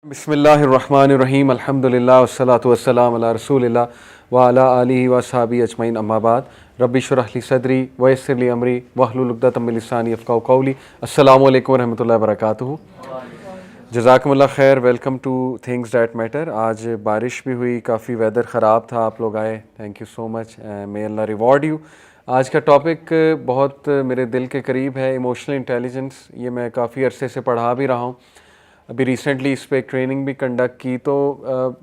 بسم اللہ الرحمن الرحیم الحمدللہ والصلاۃ والسلام علی رسول اللہ وعلی آلہ وصحبہ اجمعین اما بعد رب اشرح لی صدری ویسر لی امری واحلل عقدۃ من لسانی یفقہوا قولی. السلام علیکم ورحمۃ اللہ وبرکاتہ. جزاکم اللہ خیر. Welcome two things that matter. آج بارش بھی ہوئی, کافی ویدر خراب تھا, آپ لوگ آئے, thank you so much, may Allah reward you. آج کا ٹاپک بہت میرے دل کے قریب ہے, ایموشنل انٹیلیجنس. یہ میں کافی عرصے سے پڑھا بھی رہا ہوں, ابھی ریسنٹلی اس پہ ایک ٹریننگ بھی کنڈکٹ کی, تو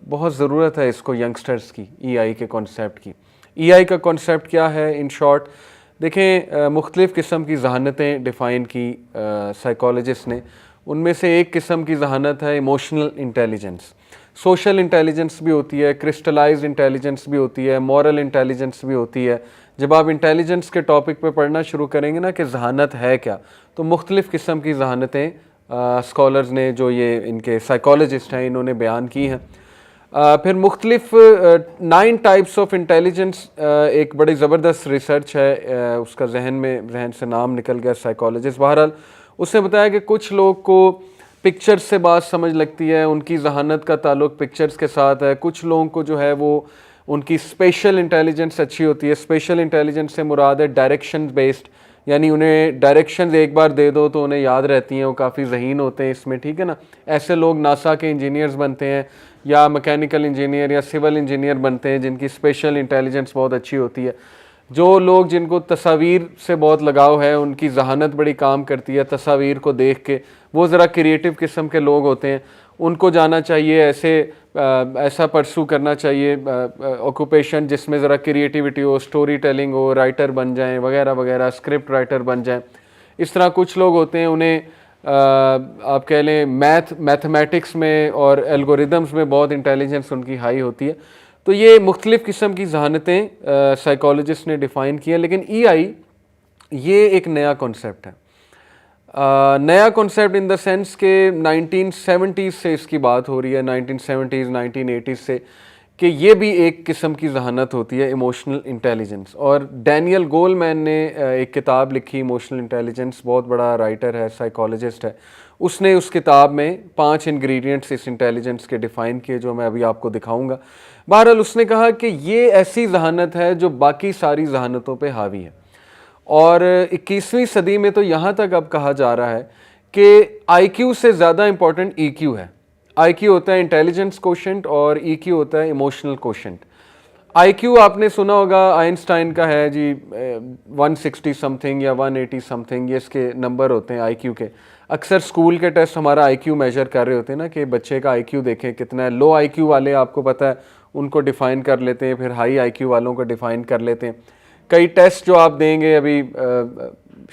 بہت ضرورت ہے اس کو ینگسٹرز کی, ای آئی کے کانسیپٹ کی. ای آئی کا کانسیپٹ کیا ہے ان شارٹ؟ دیکھیں, مختلف قسم کی ذہانتیں ڈیفائن کی سائیکالوجسٹ نے. ان میں سے ایک قسم کی ذہانت ہے ایموشنل انٹیلیجنس. سوشل انٹیلیجنس بھی ہوتی ہے, کرسٹلائزڈ انٹیلیجنس بھی ہوتی ہے, مورل انٹیلیجنس بھی ہوتی ہے. جب آپ انٹیلیجنس کے ٹاپک پہ پڑھنا شروع کریں گے نا کہ ذہانت ہے کیا, تو مختلف قسم کی ذہانتیں اسکالرز نے, جو یہ ان کے سائیکالوجسٹ ہیں, انہوں نے بیان کی ہیں. پھر مختلف 9 ٹائپس آف انٹیلیجنس, ایک بڑی زبردست ریسرچ ہے, اس کا ذہن سے نام نکل گیا, سائیکالوجسٹ. بہرحال اس نے بتایا کہ کچھ لوگ کو پکچرز سے بات سمجھ لگتی ہے, ان کی ذہانت کا تعلق پکچرز کے ساتھ ہے. کچھ لوگوں کو جو ہے وہ ان کی اسپیشل انٹیلیجنس اچھی ہوتی ہے. اسپیشل انٹیلیجنس سے مراد ہے ڈائریکشن بیسڈ, یعنی انہیں ڈائریکشنز ایک بار دے دو تو انہیں یاد رہتی ہیں, وہ کافی ذہین ہوتے ہیں اس میں, ٹھیک ہے نا. ایسے لوگ ناسا کے انجینئرز بنتے ہیں, یا میکینیکل انجینئر یا سول انجینئر بنتے ہیں, جن کی اسپیشل انٹیلیجنس بہت اچھی ہوتی ہے. جو لوگ جن کو تصاویر سے بہت لگاؤ ہے, ان کی ذہانت بڑی کام کرتی ہے تصاویر کو دیکھ کے, وہ ذرا کریٹیو قسم کے لوگ ہوتے ہیں. ان کو جانا چاہیے, ایسا پرسو کرنا چاہیے آکوپیشن جس میں ذرا کریٹیوٹی ہو, سٹوری ٹیلنگ ہو, رائٹر بن جائیں وغیرہ وغیرہ, اسکرپٹ رائٹر بن جائیں. اس طرح کچھ لوگ ہوتے ہیں, انہیں آپ کہہ لیں میتھمیٹکس میں اور الگوریدمز میں بہت انٹیلیجنس ان کی ہائی ہوتی ہے. تو یہ مختلف قسم کی ذہانتیں سائیکالوجسٹ نے ڈیفائن کی ہیں. لیکن ای آئی یہ ایک نیا کانسیپٹ ہے. نیا کانسیپٹ ان دا سینس کہ 1970s سے اس کی بات ہو رہی ہے, 1970s 1980s سے, کہ یہ بھی ایک قسم کی ذہانت ہوتی ہے, ایموشنل انٹیلیجنس. اور ڈینیل گولمین نے ایک کتاب لکھی, ایموشنل انٹیلیجنس, بہت بڑا رائٹر ہے, سائیکالوجسٹ ہے. اس نے اس کتاب میں 5 انگریڈینٹس اس انٹیلیجنس کے ڈیفائن کیے, جو میں ابھی آپ کو دکھاؤں گا. بہرحال اس نے کہا کہ یہ ایسی ذہانت ہے جو باقی ساری ذہانتوں پہ حاوی ہے. اور 21ویں صدی میں تو یہاں تک اب کہا جا رہا ہے کہ آئی کیو سے زیادہ امپورٹنٹ ای کیو ہے. آئی کیو ہوتا ہے انٹیلیجنس کوشنٹ اور ای کیو ہوتا ہے ایموشنل کوشنٹ. آئی کیو آپ نے سنا ہوگا, آئنسٹائن کا ہے جی 160 سم تھنگ یا 180 سم تھنگ, یہ اس کے نمبر ہوتے ہیں آئی کیو کے. اکثر اسکول کے ٹیسٹ ہمارا آئی کیو میجر کر رہے ہوتے ہیں نا, کہ بچے کا آئی کیو دیکھیں کتنا ہے. لو آئی کیو والے آپ کو پتہ ہے ان کو ڈیفائن کر لیتے ہیں, پھر ہائی آئی کیو والوں کو ڈیفائن کر لیتے ہیں. کئی ٹیسٹ جو آپ دیں گے, ابھی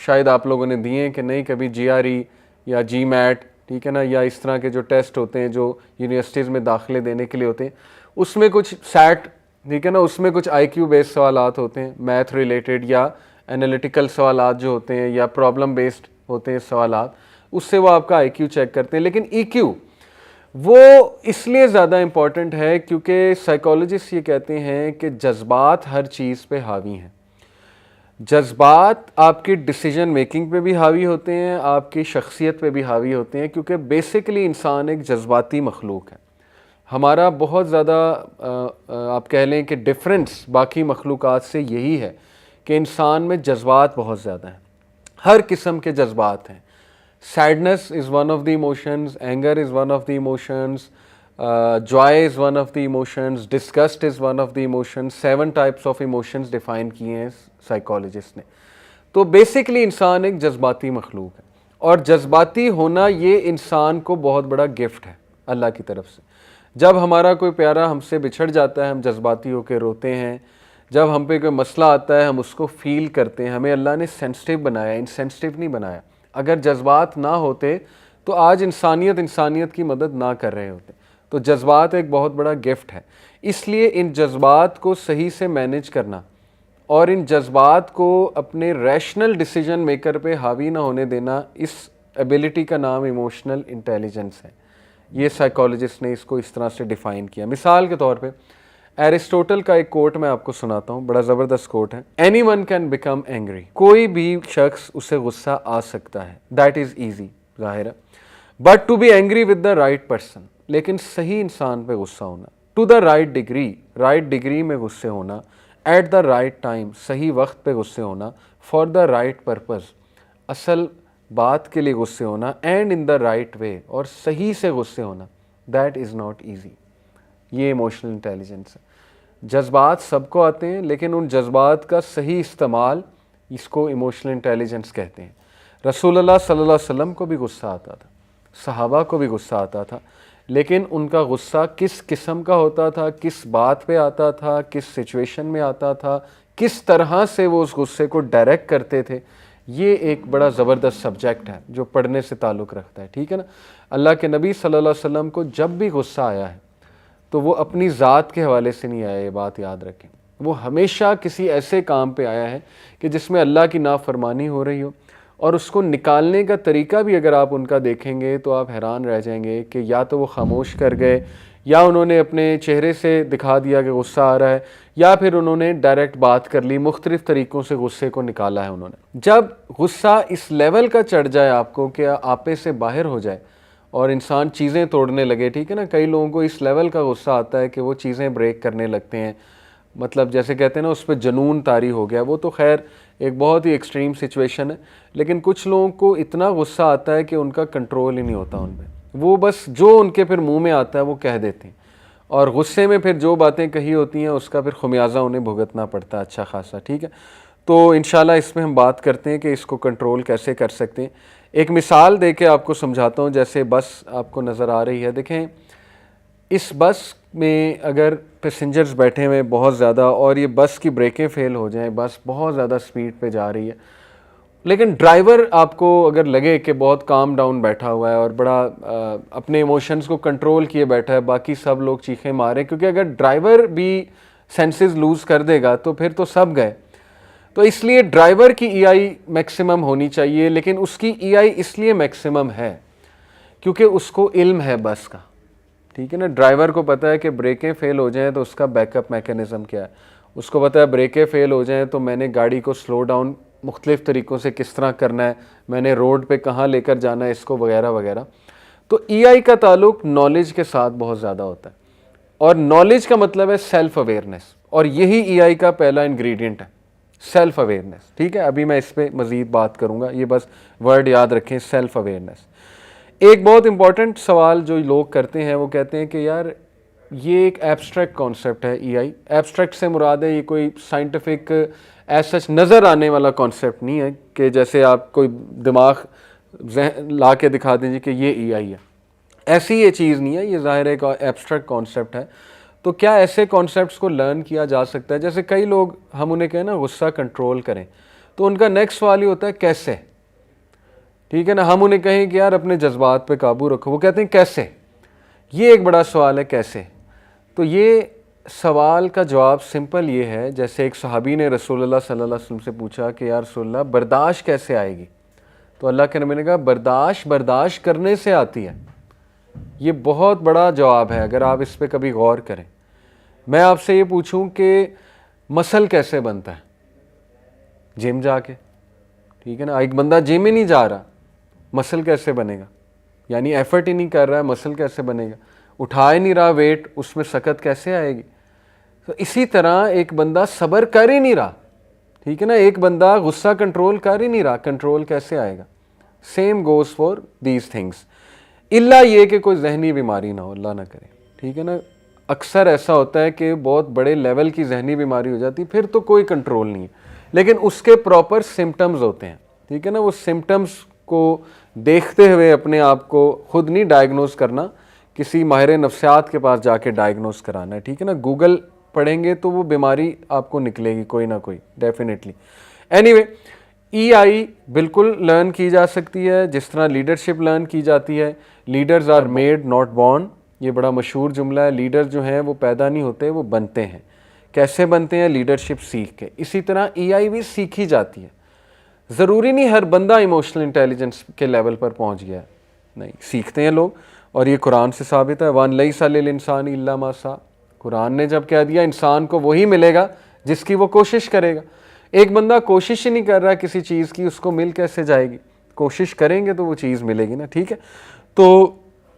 شاید آپ لوگوں نے دیے ہیں کہ نہیں کبھی, جی آر ای یا جی میٹ, ٹھیک ہے نا, یا اس طرح کے جو ٹیسٹ ہوتے ہیں جو یونیورسٹیز میں داخلے دینے کے لیے ہوتے ہیں, اس میں کچھ سیٹ, ٹھیک ہے نا, اس میں کچھ آئی کیو بیسڈ سوالات ہوتے ہیں, میتھ ریلیٹڈ یا انالیٹیکل سوالات جو ہوتے ہیں, یا پرابلم بیسڈ ہوتے ہیں سوالات, اس سے وہ آپ کا آئی کیو چیک کرتے ہیں. لیکن ای کیو وہ اس لیے زیادہ امپورٹنٹ ہے کیونکہ سائیکالوجسٹ یہ کہتے ہیں کہ جذبات ہر چیز پہ حاوی ہیں. جذبات آپ کی ڈیسیجن میکنگ پہ بھی حاوی ہوتے ہیں, آپ کی شخصیت پہ بھی حاوی ہوتے ہیں, کیونکہ بیسیکلی انسان ایک جذباتی مخلوق ہے. ہمارا بہت زیادہ آپ کہہ لیں کہ ڈفرینس باقی مخلوقات سے یہی ہے کہ انسان میں جذبات بہت زیادہ ہیں, ہر قسم کے جذبات ہیں. Sadness is one of the emotions, anger is one of the emotions, joy is one of the emotions, disgust is one of the emotions. 7 types of emotions define کیے ہیں سائیکالوجسٹ نے. تو بیسکلی انسان ایک جذباتی مخلوق ہے, اور جذباتی ہونا یہ انسان کو بہت بڑا گفٹ ہے اللہ کی طرف سے. جب ہمارا کوئی پیارا ہم سے بچھڑ جاتا ہے, ہم جذباتی ہو کے روتے ہیں. جب ہم پہ کوئی مسئلہ آتا ہے, ہم اس کو فیل کرتے ہیں. ہمیں اللہ نے سینسٹیو بنایا, انسینسٹیو نہیں بنایا. اگر جذبات نہ ہوتے تو آج انسانیت کی مدد نہ کر رہے ہوتے. تو جذبات ایک بہت بڑا گفٹ ہے. اس لیے ان جذبات کو صحیح سے مینیج کرنا اور ان جذبات کو اپنے ریشنل ڈیسیجن میکر پہ حاوی نہ ہونے دینا, اس ایبلٹی کا نام ایموشنل انٹیلیجنس ہے. یہ سائیکالوجسٹ نے اس کو اس طرح سے ڈیفائن کیا. مثال کے طور پہ ایرسٹوٹل کا ایک کوٹ میں آپ کو سناتا ہوں, بڑا زبردست کوٹ ہے. Any one can become angry, کوئی بھی شخص اسے غصہ آ سکتا ہے. دیٹ از ایزی, ظاہر ہے. But to be angry with the right person, لیکن صحیح انسان پہ غصہ ہونا, ٹو دا رائٹ ڈگری میں غصے ہونا, ایٹ دا رائٹ ٹائم, صحیح وقت پہ غصے ہونا, فار دا رائٹ پرپز, اصل بات کے لیے غصے ہونا, and in the right way, اور صحیح سے غصے ہونا, دیٹ از ناٹ ایزی. یہ ایموشنل انٹیلیجنس ہے. جذبات سب کو آتے ہیں, لیکن ان جذبات کا صحیح استعمال, اس کو ایموشنل انٹیلیجنس کہتے ہیں. رسول اللہ صلی اللہ علیہ وسلم کو بھی غصہ آتا تھا, صحابہ کو بھی غصہ آتا تھا, لیکن ان کا غصہ کس قسم کا ہوتا تھا, کس بات پہ آتا تھا, کس سچویشن میں آتا تھا, کس طرح سے وہ اس غصے کو ڈائریکٹ کرتے تھے, یہ ایک بڑا زبردست سبجیکٹ ہے جو پڑھنے سے تعلق رکھتا ہے. ٹھیک ہے نا. اللہ کے نبی صلی اللہ علیہ وسلم کو جب بھی غصہ آیا ہے تو وہ اپنی ذات کے حوالے سے نہیں آیا, یہ بات یاد رکھیں. وہ ہمیشہ کسی ایسے کام پہ آیا ہے کہ جس میں اللہ کی نافرمانی ہو رہی ہو, اور اس کو نکالنے کا طریقہ بھی اگر آپ ان کا دیکھیں گے تو آپ حیران رہ جائیں گے کہ یا تو وہ خاموش کر گئے, یا انہوں نے اپنے چہرے سے دکھا دیا کہ غصہ آ رہا ہے, یا پھر انہوں نے ڈائریکٹ بات کر لی. مختلف طریقوں سے غصے کو نکالا ہے انہوں نے. جب غصہ اس لیول کا چڑھ جائے آپ کو کہ آپے سے باہر ہو جائے اور انسان چیزیں توڑنے لگے, ٹھیک ہے نا, کئی لوگوں کو اس لیول کا غصہ آتا ہے کہ وہ چیزیں بریک کرنے لگتے ہیں, مطلب جیسے کہتے ہیں نا اس پہ جنون طاری ہو گیا. وہ تو خیر ایک بہت ہی ایکسٹریم سچویشن ہے, لیکن کچھ لوگوں کو اتنا غصہ آتا ہے کہ ان کا کنٹرول ہی نہیں ہوتا ان پہ. وہ بس جو ان کے پھر منہ میں آتا ہے وہ کہہ دیتے ہیں, اور غصے میں پھر جو باتیں کہی ہوتی ہیں اس کا پھر خمیازہ انہیں بھگتنا پڑتا ہے اچھا خاصا. ٹھیک ہے, تو انشاءاللہ اس میں ہم بات کرتے ہیں کہ اس کو کنٹرول کیسے کر سکتے ہیں. ایک مثال دے کے آپ کو سمجھاتا ہوں. جیسے بس آپ کو نظر آ رہی ہے, دیکھیں اس بس میں اگر پیسنجرز بیٹھے ہوئے بہت زیادہ, اور یہ بس کی بریکیں فیل ہو جائیں, بس بہت زیادہ سپیڈ پہ جا رہی ہے, لیکن ڈرائیور آپ کو اگر لگے کہ بہت کام ڈاؤن بیٹھا ہوا ہے اور بڑا اپنے ایموشنز کو کنٹرول کیے بیٹھا ہے, باقی سب لوگ چیخیں مارے, کیونکہ اگر ڈرائیور بھی سینسز لوز کر دے گا تو پھر تو سب گئے. تو اس لیے ڈرائیور کی ای آئی میکسیمم ہونی چاہیے, لیکن اس کی ای آئی اس لیے میکسیمم ہے کیونکہ اس کو علم ہے بس کا. ٹھیک ہے نا. ڈرائیور کو پتہ ہے کہ بریکیں فیل ہو جائیں تو اس کا بیک اپ میکینزم کیا ہے, اس کو پتہ ہے بریکیں فیل ہو جائیں تو میں نے گاڑی کو سلو ڈاؤن مختلف طریقوں سے کس طرح کرنا ہے, میں نے روڈ پہ کہاں لے کر جانا ہے اس کو, وغیرہ وغیرہ. تو ای آئی کا تعلق نالج کے ساتھ بہت زیادہ ہوتا ہے, اور نالج کا مطلب ہے سیلف اویئرنیس, اور یہی ای آئی کا پہلا انگریڈینٹ ہے, سیلف اویئرنیس. ٹھیک ہے, ابھی میں اس پہ مزید بات کروں گا, یہ بس ورڈ یاد رکھیں, سیلف اویئرنیس. ایک بہت امپورٹنٹ سوال جو لوگ کرتے ہیں وہ کہتے ہیں کہ یار یہ ایک ایبسٹریکٹ کانسیپٹ ہے ای آئی. ایبسٹریکٹ سے مراد ہے یہ کوئی سائنٹیفک ایز سچ نظر آنے والا کانسیپٹ نہیں ہے کہ جیسے آپ کوئی دماغ ذہن لا کے دکھا دیں کہ یہ ای آئی ہے. ایسی یہ چیز نہیں ہے, یہ ظاہر ایک ایبسٹریکٹ کانسیپٹ ہے. تو کیا ایسے کانسیپٹس کو لرن کیا جا سکتا ہے؟ جیسے کئی لوگ ہم انہیں کہیں نا غصہ کنٹرول کریں, تو ان کا نیکسٹ سوال یہ ہوتا ہے کیسے. ٹھیک ہے نا. ہم انہیں کہیں کہ یار اپنے جذبات پہ قابو رکھو, وہ کہتے ہیں کیسے. یہ ایک بڑا سوال ہے کیسے. تو یہ سوال کا جواب سمپل یہ ہے, جیسے ایک صحابی نے رسول اللہ صلی اللہ علیہ وسلم سے پوچھا کہ یا رسول اللہ برداشت کیسے آئے گی, تو اللہ کے نبی نے کہا برداشت کرنے سے آتی ہے. یہ بہت بڑا جواب ہے اگر آپ اس پہ کبھی غور کریں. میں آپ سے یہ پوچھوں کہ مسل کیسے بنتا ہے؟ جم جا کے. ٹھیک ہے نا. ایک بندہ جم ہی نہیں جا رہا, مسل کیسے بنے گا؟ یعنی ایفرٹ ہی نہیں کر رہا ہے, مسل کیسے بنے گا؟ اٹھا ہی نہیں رہا ویٹ, اس میں سکت کیسے آئے گی؟ تو اسی طرح ایک بندہ صبر کر ہی نہیں رہا, ٹھیک ہے نا, ایک بندہ غصہ کنٹرول کر ہی نہیں رہا, کنٹرول کیسے آئے گا؟ Same goes for these things. اللہ یہ کہ کوئی ذہنی بیماری نہ ہو, اللہ نہ کرے. ٹھیک ہے نا. اکثر ایسا ہوتا ہے کہ بہت بڑے لیول کی ذہنی بیماری ہو جاتی, پھر تو کوئی کنٹرول نہیں ہے, لیکن اس کے پراپر سمٹمز ہوتے ہیں. ٹھیک ہے نا. وہ سمٹمز کو دیکھتے ہوئے اپنے آپ کو خود نہیں ڈائگنوز کرنا, کسی ماہر نفسیات کے پاس جا کے ڈائگنوز کرانا ہے. ٹھیک ہے نا. گوگل پڑھیں گے تو وہ بیماری آپ کو نکلے گی کوئی نہ کوئی, ڈیفینیٹلی. اینی وے, ای آئی بالکل لرن کی جا سکتی ہے جس طرح لیڈرشپ لرن کی جاتی ہے. Leaders are made not born, یہ بڑا مشہور جملہ ہے. لیڈر جو ہیں وہ پیدا نہیں ہوتے, وہ بنتے ہیں. کیسے بنتے ہیں؟ لیڈرشپ سیکھ کے. اسی طرح ای آئی بھی سیکھی جاتی ہے. ضروری نہیں ہر بندہ ایموشنل انٹیلیجنس کے لیول پر پہنچ گیا ہے, نہیں, سیکھتے ہیں لوگ, اور یہ قرآن سے ثابت ہے. وَأَن لَيْسَ لِلْإِنسَانِ إِلَّا مَا سَعَىٰ. قرآن نے جب کہہ دیا انسان کو وہی ملے گا جس کی وہ کوشش کرے گا. ایک بندہ کوشش ہی نہیں کر رہا کسی چیز کی, اس کو مل کیسے جائے گی؟ کوشش کریں گے تو وہ چیز ملے گی نا. ٹھیک ہے. تو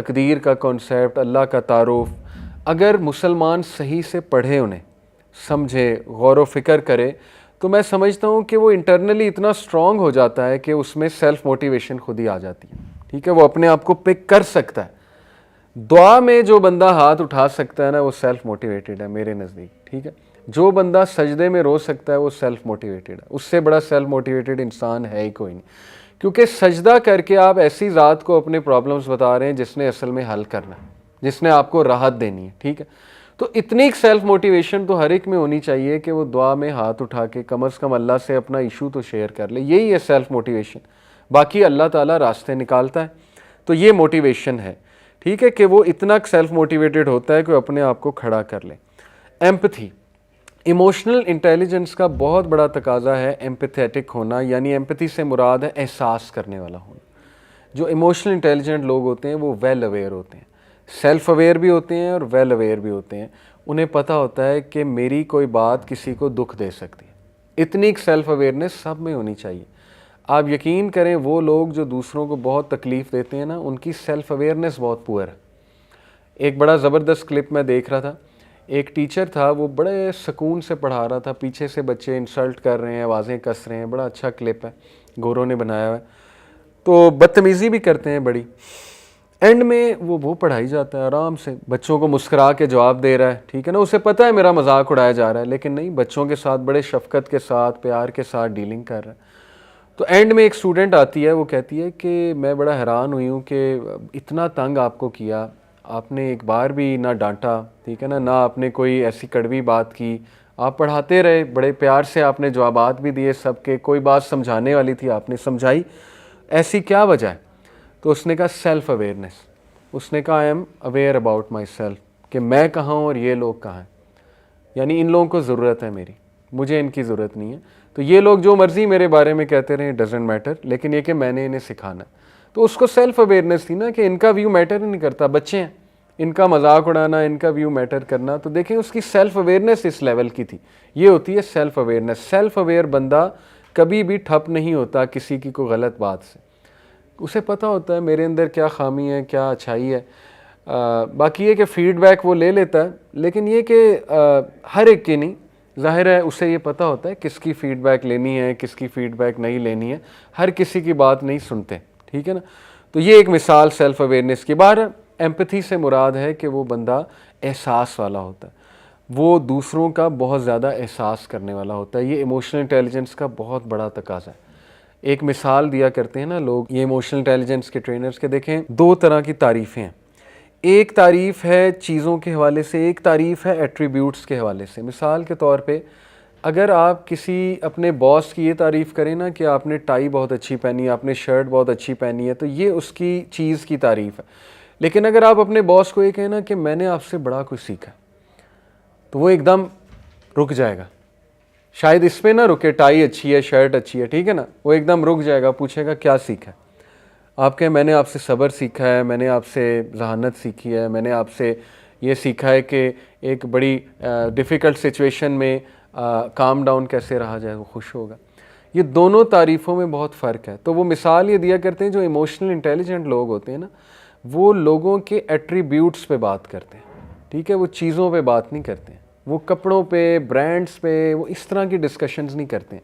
تقدیر کا کانسیپٹ, اللہ کا تعارف, اگر مسلمان صحیح سے پڑھے, انہیں سمجھے, غور و فکر کرے, تو میں سمجھتا ہوں کہ وہ انٹرنلی اتنا اسٹرانگ ہو جاتا ہے کہ اس میں سیلف موٹیویشن خود ہی آ جاتی ہے. ٹھیک ہے, وہ اپنے آپ کو پک کر سکتا ہے. دعا میں جو بندہ ہاتھ اٹھا سکتا ہے نا, وہ سیلف موٹیویٹڈ ہے میرے نزدیک. ٹھیک ہے, جو بندہ سجدے میں رو سکتا ہے وہ سیلف موٹیویٹڈ ہے. اس سے بڑا سیلف موٹیویٹڈ انسان ہے ہی کوئی نہیں, کیونکہ سجدہ کر کے آپ ایسی ذات کو اپنے پرابلمس بتا رہے ہیں جس نے اصل میں حل کرنا ہے, جس نے آپ کو راحت دینی ہے. ٹھیک ہے, تو اتنی سیلف موٹیویشن تو ہر ایک میں ہونی چاہیے کہ وہ دعا میں ہاتھ اٹھا کے کم از کم اللہ سے اپنا ایشو تو شیئر کر لے. یہی ہے سیلف موٹیویشن. باقی اللہ تعالیٰ راستے نکالتا ہے. تو یہ موٹیویشن ہے. ٹھیک ہے, کہ وہ اتنا سیلف موٹیویٹڈ ہوتا ہے کہ وہ اپنے آپ کو کھڑا کر لے. ایمپتھی, ایموشنل انٹیلیجنس کا بہت بڑا تقاضا ہے ایمپیتھیٹک ہونا, یعنی ایمپتھی سے مراد ہے احساس کرنے والا ہونا. جو ایموشنل انٹیلیجنٹ لوگ ہوتے ہیں وہ ویل اویئر ہوتے ہیں, سیلف اویئر بھی ہوتے ہیں اور ویل اویئر بھی ہوتے ہیں. انہیں پتہ ہوتا ہے کہ میری کوئی بات کسی کو دکھ دے سکتی ہے. اتنی سیلف اویئرنیس سب میں ہونی چاہیے. آپ یقین کریں, وہ لوگ جو دوسروں کو بہت تکلیف دیتے ہیں نا, ان کی سیلف اویئرنیس بہت پور ہے. ایک بڑا زبردست کلپ میں دیکھ رہا تھا, ایک ٹیچر تھا, وہ بڑے سکون سے پڑھا رہا تھا, پیچھے سے بچے انسلٹ کر رہے ہیں, آوازیں کس رہے ہیں. بڑا اچھا کلپ ہے, گوروں نے بنایا ہوا ہے. تو بدتمیزی بھی کرتے ہیں بڑی. اینڈ میں وہ پڑھائی جاتا ہے آرام سے, بچوں کو مسکرا کے جواب دے رہا ہے. ٹھیک ہے نا, اسے پتہ ہے میرا مذاق اڑایا جا رہا ہے, لیکن نہیں, بچوں کے ساتھ بڑے شفقت کے ساتھ, پیار کے ساتھ ڈیلنگ کر رہا ہے. تو اینڈ میں ایک اسٹوڈنٹ آتی ہے, وہ کہتی ہے کہ میں بڑا حیران ہوئی ہوں کہ اتنا تنگ آپ کو کیا, آپ نے ایک بار بھی نہ ڈانٹا, ٹھیک ہے نا, نہ آپ نے کوئی ایسی کڑوی بات کی, آپ پڑھاتے رہے, بڑے پیار سے آپ نے جوابات بھی دیے سب کے, کوئی بات سمجھانے والی تھی آپ نے سمجھائی, ایسی کیا وجہ ہے؟ تو اس نے کہا سیلف اویئرنیس. اس نے کہا I am aware about my self, کہ میں کہاں ہوں اور یہ لوگ کہاں ہیں, یعنی ان لوگوں کو ضرورت ہے میری, مجھے ان کی ضرورت نہیں ہے. تو یہ لوگ جو مرضی میرے بارے میں کہتے رہیں, ڈزنٹ میٹر, لیکن یہ کہ میں نے انہیں سکھانا ہے. تو اس کو سیلف اویئرنیس تھی نا, کہ ان کا ویو میٹر ہی نہیں کرتا, بچے ہیں, ان کا مذاق اڑانا, ان کا ویو میٹر کرنا. تو دیکھیں اس کی سیلف اویئرنیس اس لیول کی تھی. یہ ہوتی ہے سیلف اویئرنیس. سیلف اویئر بندہ کبھی بھی ٹھپ نہیں ہوتا کسی کی کوئی غلط بات سے. اسے پتہ ہوتا ہے میرے اندر کیا خامی ہے, کیا اچھائی ہے. باقی یہ کہ فیڈ بیک وہ لے لیتا ہے, لیکن یہ کہ ہر ایک کی نہیں, ظاہر ہے اسے یہ پتہ ہوتا ہے کس کی فیڈ بیک لینی ہے, کس کی فیڈ بیک نہیں لینی ہے. ہر کسی کی بات نہیں سنتے. ٹھیک ہے نا, تو یہ ایک مثال سیلف اویئرنیس کی. بار ایمپتھی سے مراد ہے کہ وہ بندہ احساس والا ہوتا ہے, وہ دوسروں کا بہت زیادہ احساس کرنے والا ہوتا ہے. یہ ایموشنل انٹیلیجنس کا بہت بڑا تقاضا ہے. ایک مثال دیا کرتے ہیں نا لوگ, یہ ایموشنل انٹیلیجنس کے ٹرینرز, کے دیکھیں دو طرح کی تعریفیں ہیں. ایک تعریف ہے چیزوں کے حوالے سے, ایک تعریف ہے ایٹریبیوٹس کے حوالے سے. مثال کے طور پہ اگر آپ کسی اپنے باس کی یہ تعریف کریں نا کہ آپ نے ٹائی بہت اچھی پہنی ہے, آپ نے شرٹ بہت اچھی پہنی ہے, تو یہ اس کی چیز کی تعریف ہے. لیکن اگر آپ اپنے باس کو یہ کہیں نا کہ میں نے آپ سے بڑا کچھ سیکھا, تو وہ ایک دم رک جائے گا. شاید اس پہ نہ رکے, ٹائی اچھی ہے, شرٹ اچھی ہے, ٹھیک ہے نا, وہ ایک دم رک جائے گا, پوچھے گا کیا سیکھا ہے. آپ کہیں میں نے آپ سے صبر سیکھا ہے, میں نے آپ سے ذہانت سیکھی ہے, میں نے آپ سے یہ سیکھا ہے کہ ایک بڑی ڈیفیکلٹ سچویشن میں کام ڈاؤن کیسے رہا جائے, وہ خوش ہوگا. یہ دونوں تعریفوں میں بہت فرق ہے. تو وہ مثال یہ دیا کرتے ہیں جو ایموشنل انٹیلیجنٹ لوگ ہوتے ہیں نا, وہ لوگوں کے ایٹریبیوٹس پہ بات کرتے ہیں. ٹھیک ہے, وہ چیزوں پہ بات نہیں کرتے ہیں, وہ کپڑوں پہ, برانڈس پہ, وہ اس طرح کی ڈسکشنز نہیں کرتے ہیں.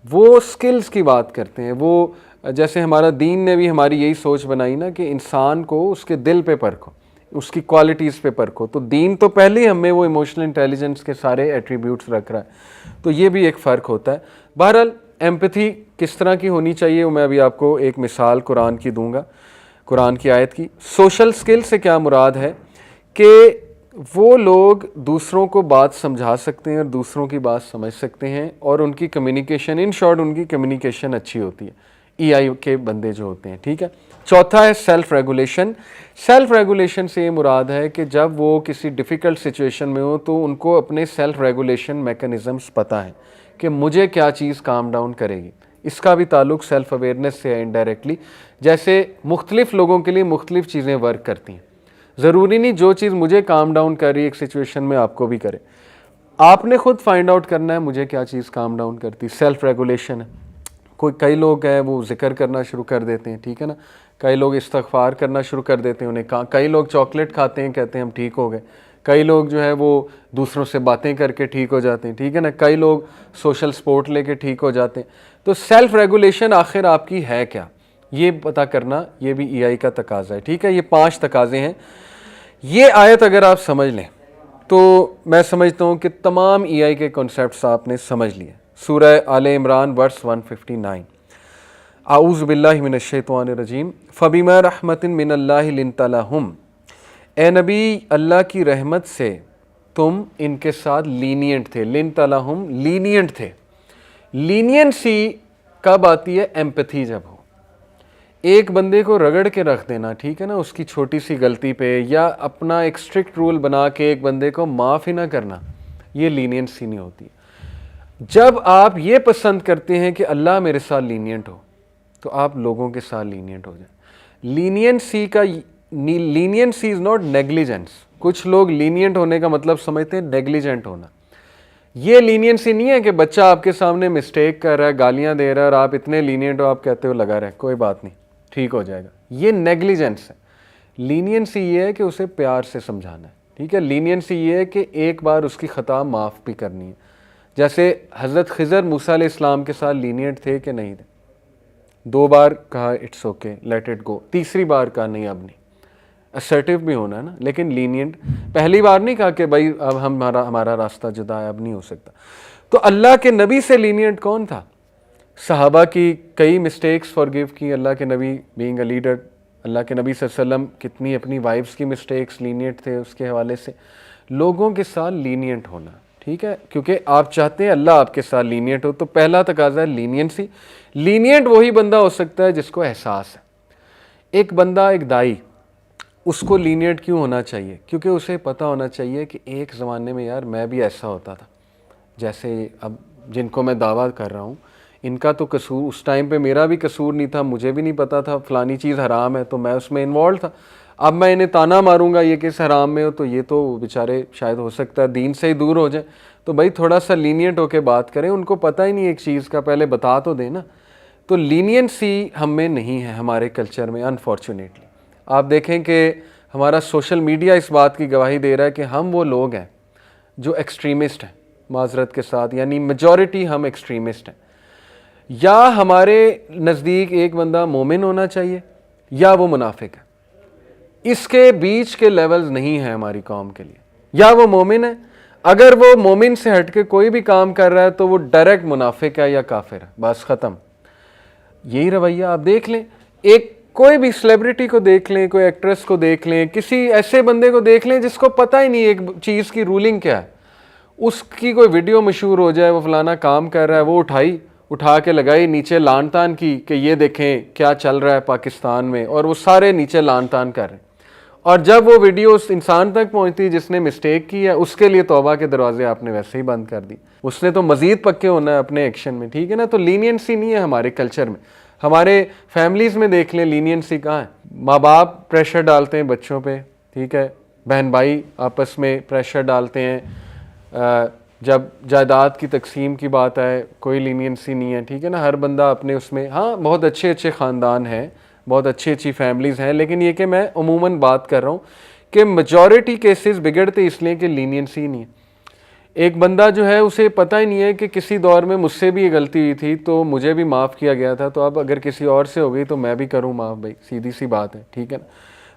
وہ سکلز کی بات کرتے ہیں. وہ جیسے ہمارا دین نے بھی ہماری یہی سوچ بنائی نا کہ انسان کو اس کے دل پہ پرکھو, اس کی کوالٹیز پہ پرکھو. تو دین تو پہلے ہی ہمیں وہ ایموشنل انٹیلیجنس کے سارے ایٹریبیوٹس رکھ رہا ہے. تو یہ بھی ایک فرق ہوتا ہے. بہرحال ایمپتھی کس طرح کی ہونی چاہیے, وہ میں ابھی آپ کو ایک مثال قرآن کی دوں گا, قرآن کی آیت کی. سوشل سکل سے کیا مراد ہے کہ وہ لوگ دوسروں کو بات سمجھا سکتے ہیں اور دوسروں کی بات سمجھ سکتے ہیں, اور ان کی کمیونیکیشن, ان شارٹ ان کی کمیونیکیشن اچھی ہوتی ہے, ای آئی کے بندے جو ہوتے ہیں. ٹھیک ہے. چوتھا ہے سیلف ریگولیشن. سیلف ریگولیشن سے یہ مراد ہے کہ جب وہ کسی ڈیفیکلٹ سچویشن میں ہو تو ان کو اپنے سیلف ریگولیشن میکانزمس پتہ ہیں کہ مجھے کیا چیز کام ڈاؤن کرے گی. اس کا بھی تعلق سیلف اویئرنیس سے ہے انڈائریکٹلی. جیسے مختلف لوگوں کے لیے مختلف چیزیں ورک کرتی ہیں, ضروری نہیں جو چیز مجھے کام ڈاؤن کر رہی ہے ایک سچویشن میں آپ کو بھی کرے. آپ نے خود فائنڈ آؤٹ کرنا ہے مجھے کیا چیز کام ڈاؤن کرتی. سیلف ریگولیشن ہے. کئی لوگ ہیں وہ ذکر کرنا شروع کر دیتے ہیں, ٹھیک ہے نا, کئی لوگ استغفار کرنا شروع کر دیتے ہیں، انہیں کئی لوگ چاکلیٹ کھاتے ہیں، کہتے ہیں ہم ٹھیک ہو گئے، کئی لوگ جو ہے وہ دوسروں سے باتیں کر کے ٹھیک ہو جاتے ہیں، ٹھیک ہے نا، کئی لوگ سوشل سپورٹ لے کے ٹھیک ہو جاتے ہیں. تو سیلف ریگولیشن آخر آپ کی ہے کیا، یہ پتہ کرنا یہ بھی ای آئی کا تقاضا ہے. ٹھیک ہے، یہ 5 تقاضے ہیں. یہ آیت اگر آپ سمجھ لیں تو میں سمجھتا ہوں کہ تمام ای آئی کے کنسیپٹس آپ نے سمجھ لیے. سورہ آل عمران ورس 159. اعوذ باللہ من الشیطان الرجیم. فبما رحمت من اللہ لنت لہم. اے نبی اللہ کی رحمت سے تم ان کے ساتھ لینینٹ تھے. لنت لہم لینینٹ تھے. لینینسی کب آتی ہے؟ ایمپتھی جب ہو. ایک بندے کو رگڑ کے رکھ دینا، ٹھیک ہے نا، اس کی چھوٹی سی غلطی پہ، یا اپنا ایک اسٹرکٹ رول بنا کے ایک بندے کو معاف ہی نہ کرنا، یہ لینینسی نہیں ہوتی. جب آپ یہ پسند کرتے ہیں کہ اللہ میرے ساتھ لینینٹ ہو تو آپ لوگوں کے ساتھ لینینٹ ہو جائیں. Leniency is not negligence. کچھ لوگ لینینٹ ہونے کا مطلب سمجھتے ہیں نیگلیجنٹ ہونا. یہ لینینسی نہیں ہے کہ بچہ آپ کے سامنے مسٹیک کر رہا ہے، گالیاں دے رہا ہے اور آپ اتنے لینینٹ ہو، آپ کہتے ہو لگا رہے کوئی بات نہیں ٹھیک ہو جائے گا. یہ نیگلیجنس ہے. لینینسی یہ ہے کہ اسے پیار سے سمجھانا ہے. ٹھیک ہے، لینینسی یہ ہے کہ ایک بار اس کی خطا معاف بھی کرنی ہے. جیسے حضرت خضر موسیٰ علیہ السلام کے ساتھ لینینٹ تھے کہ نہیں تھے؟ 2 بار کہا it's okay let it go, تیسری بار کہا نہیں اب نہیں. اسرٹیو بھی ہونا ہے نا، لیکن لینینٹ. پہلی بار نہیں کہا کہ بھائی اب ہمارا راستہ جدا ہے، اب نہیں ہو سکتا. تو اللہ کے نبی سے لینینٹ کون تھا؟ صحابہ کی کئی مسٹیکس فارگیو کی. اللہ کے نبی بینگ اے لیڈر، اللہ کے نبی صلی اللہ علیہ وسلم کتنی اپنی وائفز کی مسٹیکس لینینٹ تھے. اس کے حوالے سے لوگوں کے ساتھ لینینٹ ہونا، ٹھیک ہے، کیونکہ آپ چاہتے ہیں اللہ آپ کے ساتھ لینینٹ ہو. تو پہلا تقاضا ہے لینینسی. لینینٹ وہی بندہ ہو سکتا ہے جس کو احساس ہے. ایک بندہ، ایک دائی، اس کو لینینٹ کیوں ہونا چاہیے؟ کیونکہ اسے پتہ ہونا چاہیے کہ ایک زمانے میں یار میں بھی ایسا ہوتا تھا، جیسے اب جن کو میں دعویٰ کر رہا ہوں ان کا تو قصور اس ٹائم پہ میرا بھی قصور نہیں تھا، مجھے بھی نہیں پتا تھا فلانی چیز حرام ہے تو میں اس میں انوالو تھا. اب میں انہیں تانا ماروں گا یہ کس حرام میں ہو، تو یہ تو بیچارے شاید ہو سکتا ہے دین سے ہی دور ہو جائیں. تو بھائی تھوڑا سا لینینٹ ہو کے بات کریں، ان کو پتہ ہی نہیں ایک چیز کا، پہلے بتا تو دیں نا. تو لینینسی ہم میں نہیں ہے ہمارے کلچر میں انفارچونیٹلی. آپ دیکھیں کہ ہمارا سوشل میڈیا اس بات کی گواہی دے رہا ہے کہ ہم وہ لوگ ہیں جو ایکسٹریمسٹ ہیں، معذرت کے ساتھ، یعنی میجورٹی ہم ایکسٹریمسٹ ہیں. یا ہمارے نزدیک ایک بندہ مومن ہونا چاہیے یا وہ منافق ہے. اس کے بیچ کے لیولز نہیں ہیں ہماری قوم کے لیے. یا وہ مومن ہے، اگر وہ مومن سے ہٹ کے کوئی بھی کام کر رہا ہے تو وہ ڈائریکٹ منافق ہے یا کافر ہے، بس ختم. یہی رویہ آپ دیکھ لیں، ایک کوئی بھی سیلیبریٹی کو دیکھ لیں، کوئی ایکٹریس کو دیکھ لیں، کسی ایسے بندے کو دیکھ لیں جس کو پتہ ہی نہیں ایک چیز کی رولنگ کیا ہے. اس کی کوئی ویڈیو مشہور ہو جائے، وہ فلانا کام کر رہا ہے، وہ اٹھا کے لگائی نیچے لان تان کی کہ یہ دیکھیں کیا چل رہا ہے پاکستان میں، اور وہ سارے نیچے لان تان کر رہے ہیں. اور جب وہ ویڈیو اس انسان تک پہنچتی جس نے مسٹیک کی ہے، اس کے لیے توبہ کے دروازے آپ نے ویسے ہی بند کر دی. اس نے تو مزید پکے ہونا ہے اپنے ایکشن میں، ٹھیک ہے نا. تو لینینسی نہیں ہے ہمارے کلچر میں. ہمارے فیملیز میں دیکھ لیں لینینسی کہاں ہے. ماں باپ پریشر ڈالتے ہیں بچوں پہ، ٹھیک ہے، بہن بھائی آپس میں پریشر ڈالتے ہیں. جب جائیداد کی تقسیم کی بات آئے کوئی لینینسی نہیں ہے، ٹھیک ہے نا. ہر بندہ اپنے اس میں، ہاں بہت اچھے خاندان ہیں، بہت اچھی فیملیز ہیں، لیکن یہ کہ میں عموماً بات کر رہا ہوں کہ میجورٹی کیسز بگڑتے اس لیے کہ لینینسی نہیں ہے. ایک بندہ جو ہے اسے پتہ ہی نہیں ہے کہ کسی دور میں مجھ سے بھی یہ غلطی ہوئی تھی تو مجھے بھی معاف کیا گیا تھا، تو اب اگر کسی اور سے ہو گئی تو میں بھی کروں معاف. بھائی سیدھی سی بات ہے، ٹھیک ہے نا.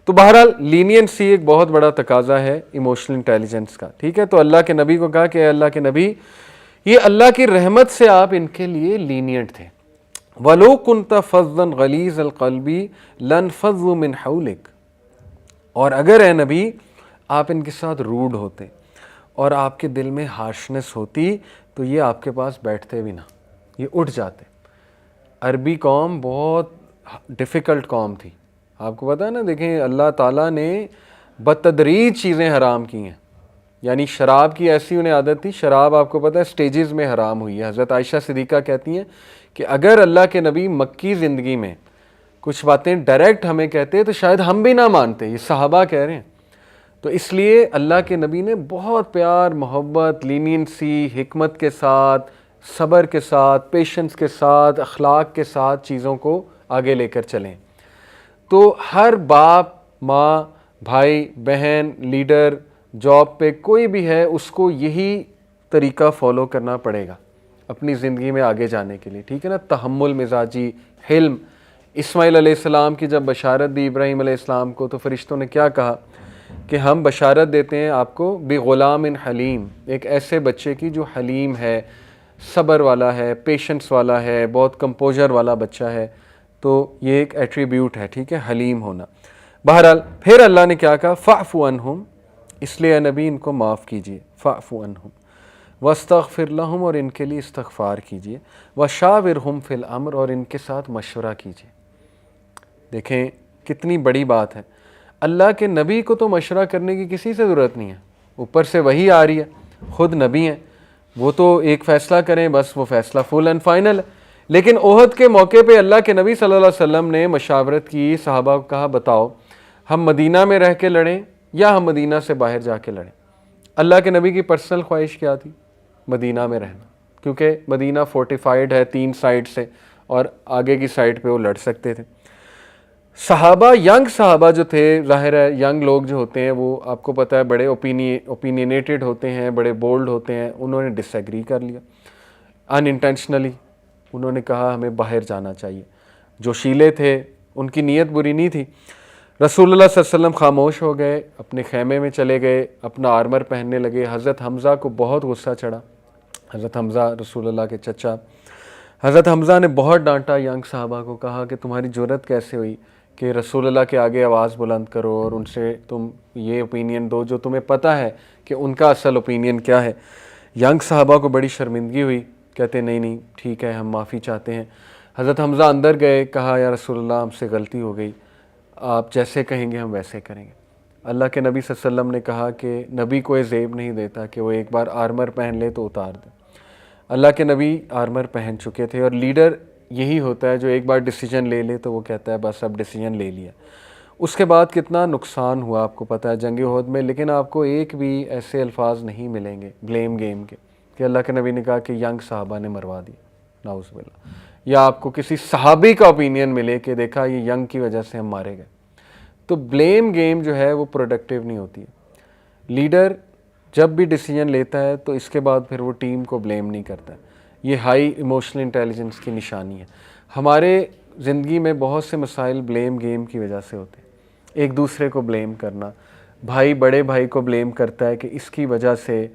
تو بہرحال لینینسی ایک بہت بڑا تقاضا ہے ایموشنل انٹیلیجنس کا، ٹھیک ہے. تو اللہ کے نبی کو کہا کہ اے اللہ کے نبی، یہ اللہ کی رحمت سے آپ ان کے لیے لینینٹ تھے. وَلَوْ كُنْتَ فَظًّا غَلِيظَ الْقَلْبِ لَانفَضُّوا مِنْ حَوْلِكَ. اور اگر اے نبی آپ ان کے ساتھ روڈ ہوتے اور آپ کے دل میں ہارشنس ہوتی تو یہ آپ کے پاس بیٹھتے بھی نہ، یہ اٹھ جاتے. عربی قوم بہت ڈیفیکلٹ قوم تھی، آپ کو پتہ ہے نا. دیکھیں اللہ تعالیٰ نے بتدریج چیزیں حرام کی ہیں. یعنی شراب کی ایسی انہیں عادت تھی، شراب آپ کو پتہ ہے سٹیجز میں حرام ہوئی ہے. حضرت عائشہ صدیقہ کہتی ہیں کہ اگر اللہ کے نبی مکی زندگی میں کچھ باتیں ڈائریکٹ ہمیں کہتے تو شاید ہم بھی نہ مانتے. یہ صحابہ کہہ رہے ہیں. تو اس لیے اللہ کے نبی نے بہت پیار، محبت، لینینسی، حکمت کے ساتھ، صبر کے ساتھ، پیشنس کے ساتھ، اخلاق کے ساتھ چیزوں کو آگے لے کر چلیں. تو ہر باپ، ماں، بھائی، بہن، لیڈر، جاب پہ کوئی بھی ہے، اس کو یہی طریقہ فالو کرنا پڑے گا اپنی زندگی میں آگے جانے کے لیے، ٹھیک ہے نا. تحمل، مزاجی، حلم. اسماعیل علیہ السلام کی جب بشارت دی ابراہیم علیہ السلام کو، تو فرشتوں نے کیا کہا کہ ہم بشارت دیتے ہیں آپ کو بغلام حلیم، ایک ایسے بچے کی جو حلیم ہے، صبر والا ہے، پیشنس والا ہے، بہت کمپوزر والا بچہ ہے. تو یہ ایک ایٹریبیوٹ ہے، ٹھیک ہے، حلیم ہونا. بہرحال پھر اللہ نے کیا کہا، فاعف عنہم، اس لیے نبی ان کو معاف کیجیے، فاعف عنہم واستغفر لہم، اور ان کے لیے استغفار کیجیے، وشاورہم فی الامر، اور ان کے ساتھ مشورہ کیجیے. دیکھیں کتنی بڑی بات ہے. اللہ کے نبی کو تو مشورہ کرنے کی کسی سے ضرورت نہیں ہے، اوپر سے وحی آ رہی ہے، خود نبی ہیں، وہ تو ایک فیصلہ کریں بس، وہ فیصلہ فل اینڈ فائنل ہے. لیکن احد کے موقع پہ اللہ کے نبی صلی اللہ علیہ وسلم نے مشاورت کی، صحابہ کو کہا بتاؤ ہم مدینہ میں رہ کے لڑیں یا ہم مدینہ سے باہر جا کے لڑیں. اللہ کے نبی کی پرسنل خواہش کیا تھی؟ مدینہ میں رہنا، کیونکہ مدینہ فورٹیفائڈ ہے 3 سائڈ سے، اور آگے کی سائڈ پہ وہ لڑ سکتے تھے. صحابہ، ینگ صحابہ جو تھے، ظاہر ہے ینگ لوگ جو ہوتے ہیں وہ آپ کو پتہ ہے بڑے اوپینینیٹڈ ہوتے ہیں، بڑے بولڈ ہوتے ہیں. انہوں نے ڈس ایگری کر لیا ان انٹینشنلی، انہوں نے کہا ہمیں باہر جانا چاہیے. جو شیلے تھے ان کی نیت بری نہیں تھی. رسول اللہ صلی اللہ علیہ وسلم خاموش ہو گئے، اپنے خیمے میں چلے گئے، اپنا آرمر پہننے لگے. حضرت حمزہ کو بہت غصہ چڑھا. حضرت حمزہ رسول اللہ کے چچا، حضرت حمزہ نے بہت ڈانٹا ینگ صحابہ کو، کہا کہ تمہاری جرت کیسے ہوئی کہ رسول اللہ کے آگے آواز بلند کرو اور ان سے تم یہ اوپینین دو جو تمہیں پتہ ہے کہ ان کا اصل اوپینین کیا ہے. ینگ صحابہ کو بڑی شرمندگی ہوئی، کہتے نہیں نہیں ٹھیک ہے ہم معافی چاہتے ہیں. حضرت حمزہ اندر گئے، کہا یا رسول اللہ ہم سے غلطی ہو گئی، آپ جیسے کہیں گے ہم ویسے کریں گے. اللہ کے نبی صلی اللہ علیہ وسلم نے کہا کہ نبی کو یہ زیب نہیں دیتا کہ وہ ایک بار آرمر پہن لے تو اتار دے. اللہ کے نبی آرمر پہن چکے تھے، اور لیڈر یہی ہوتا ہے جو ایک بار ڈیسیجن لے لے تو وہ کہتا ہے بس اب ڈیسیجن لے لیا. اس کے بعد کتنا نقصان ہوا آپ کو پتہ ہے جنگ احد میں، لیکن آپ کو ایک بھی ایسے الفاظ نہیں ملیں گے بلیم گیم کے کہ اللہ کے نبی نے کہا کہ ینگ صحابہ نے مروا دی، نعوذ باللہ. یا آپ کو کسی صحابی کا اوپینین ملے کہ دیکھا یہ ینگ کی وجہ سے ہم مارے گئے. تو بلیم گیم جو ہے وہ پروڈکٹیو نہیں ہوتی ہے. لیڈر جب بھی ڈیسیجن لیتا ہے تو اس کے بعد پھر وہ ٹیم کو بلیم نہیں کرتا. یہ ہائی ایموشنل انٹیلیجنس کی نشانی ہے. ہمارے زندگی میں بہت سے مسائل بلیم گیم کی وجہ سے ہوتے ہیں. ایک دوسرے کو بلیم کرنا، بھائی بڑے بھائی کو بلیم کرتا ہے کہ اس کی وجہ سے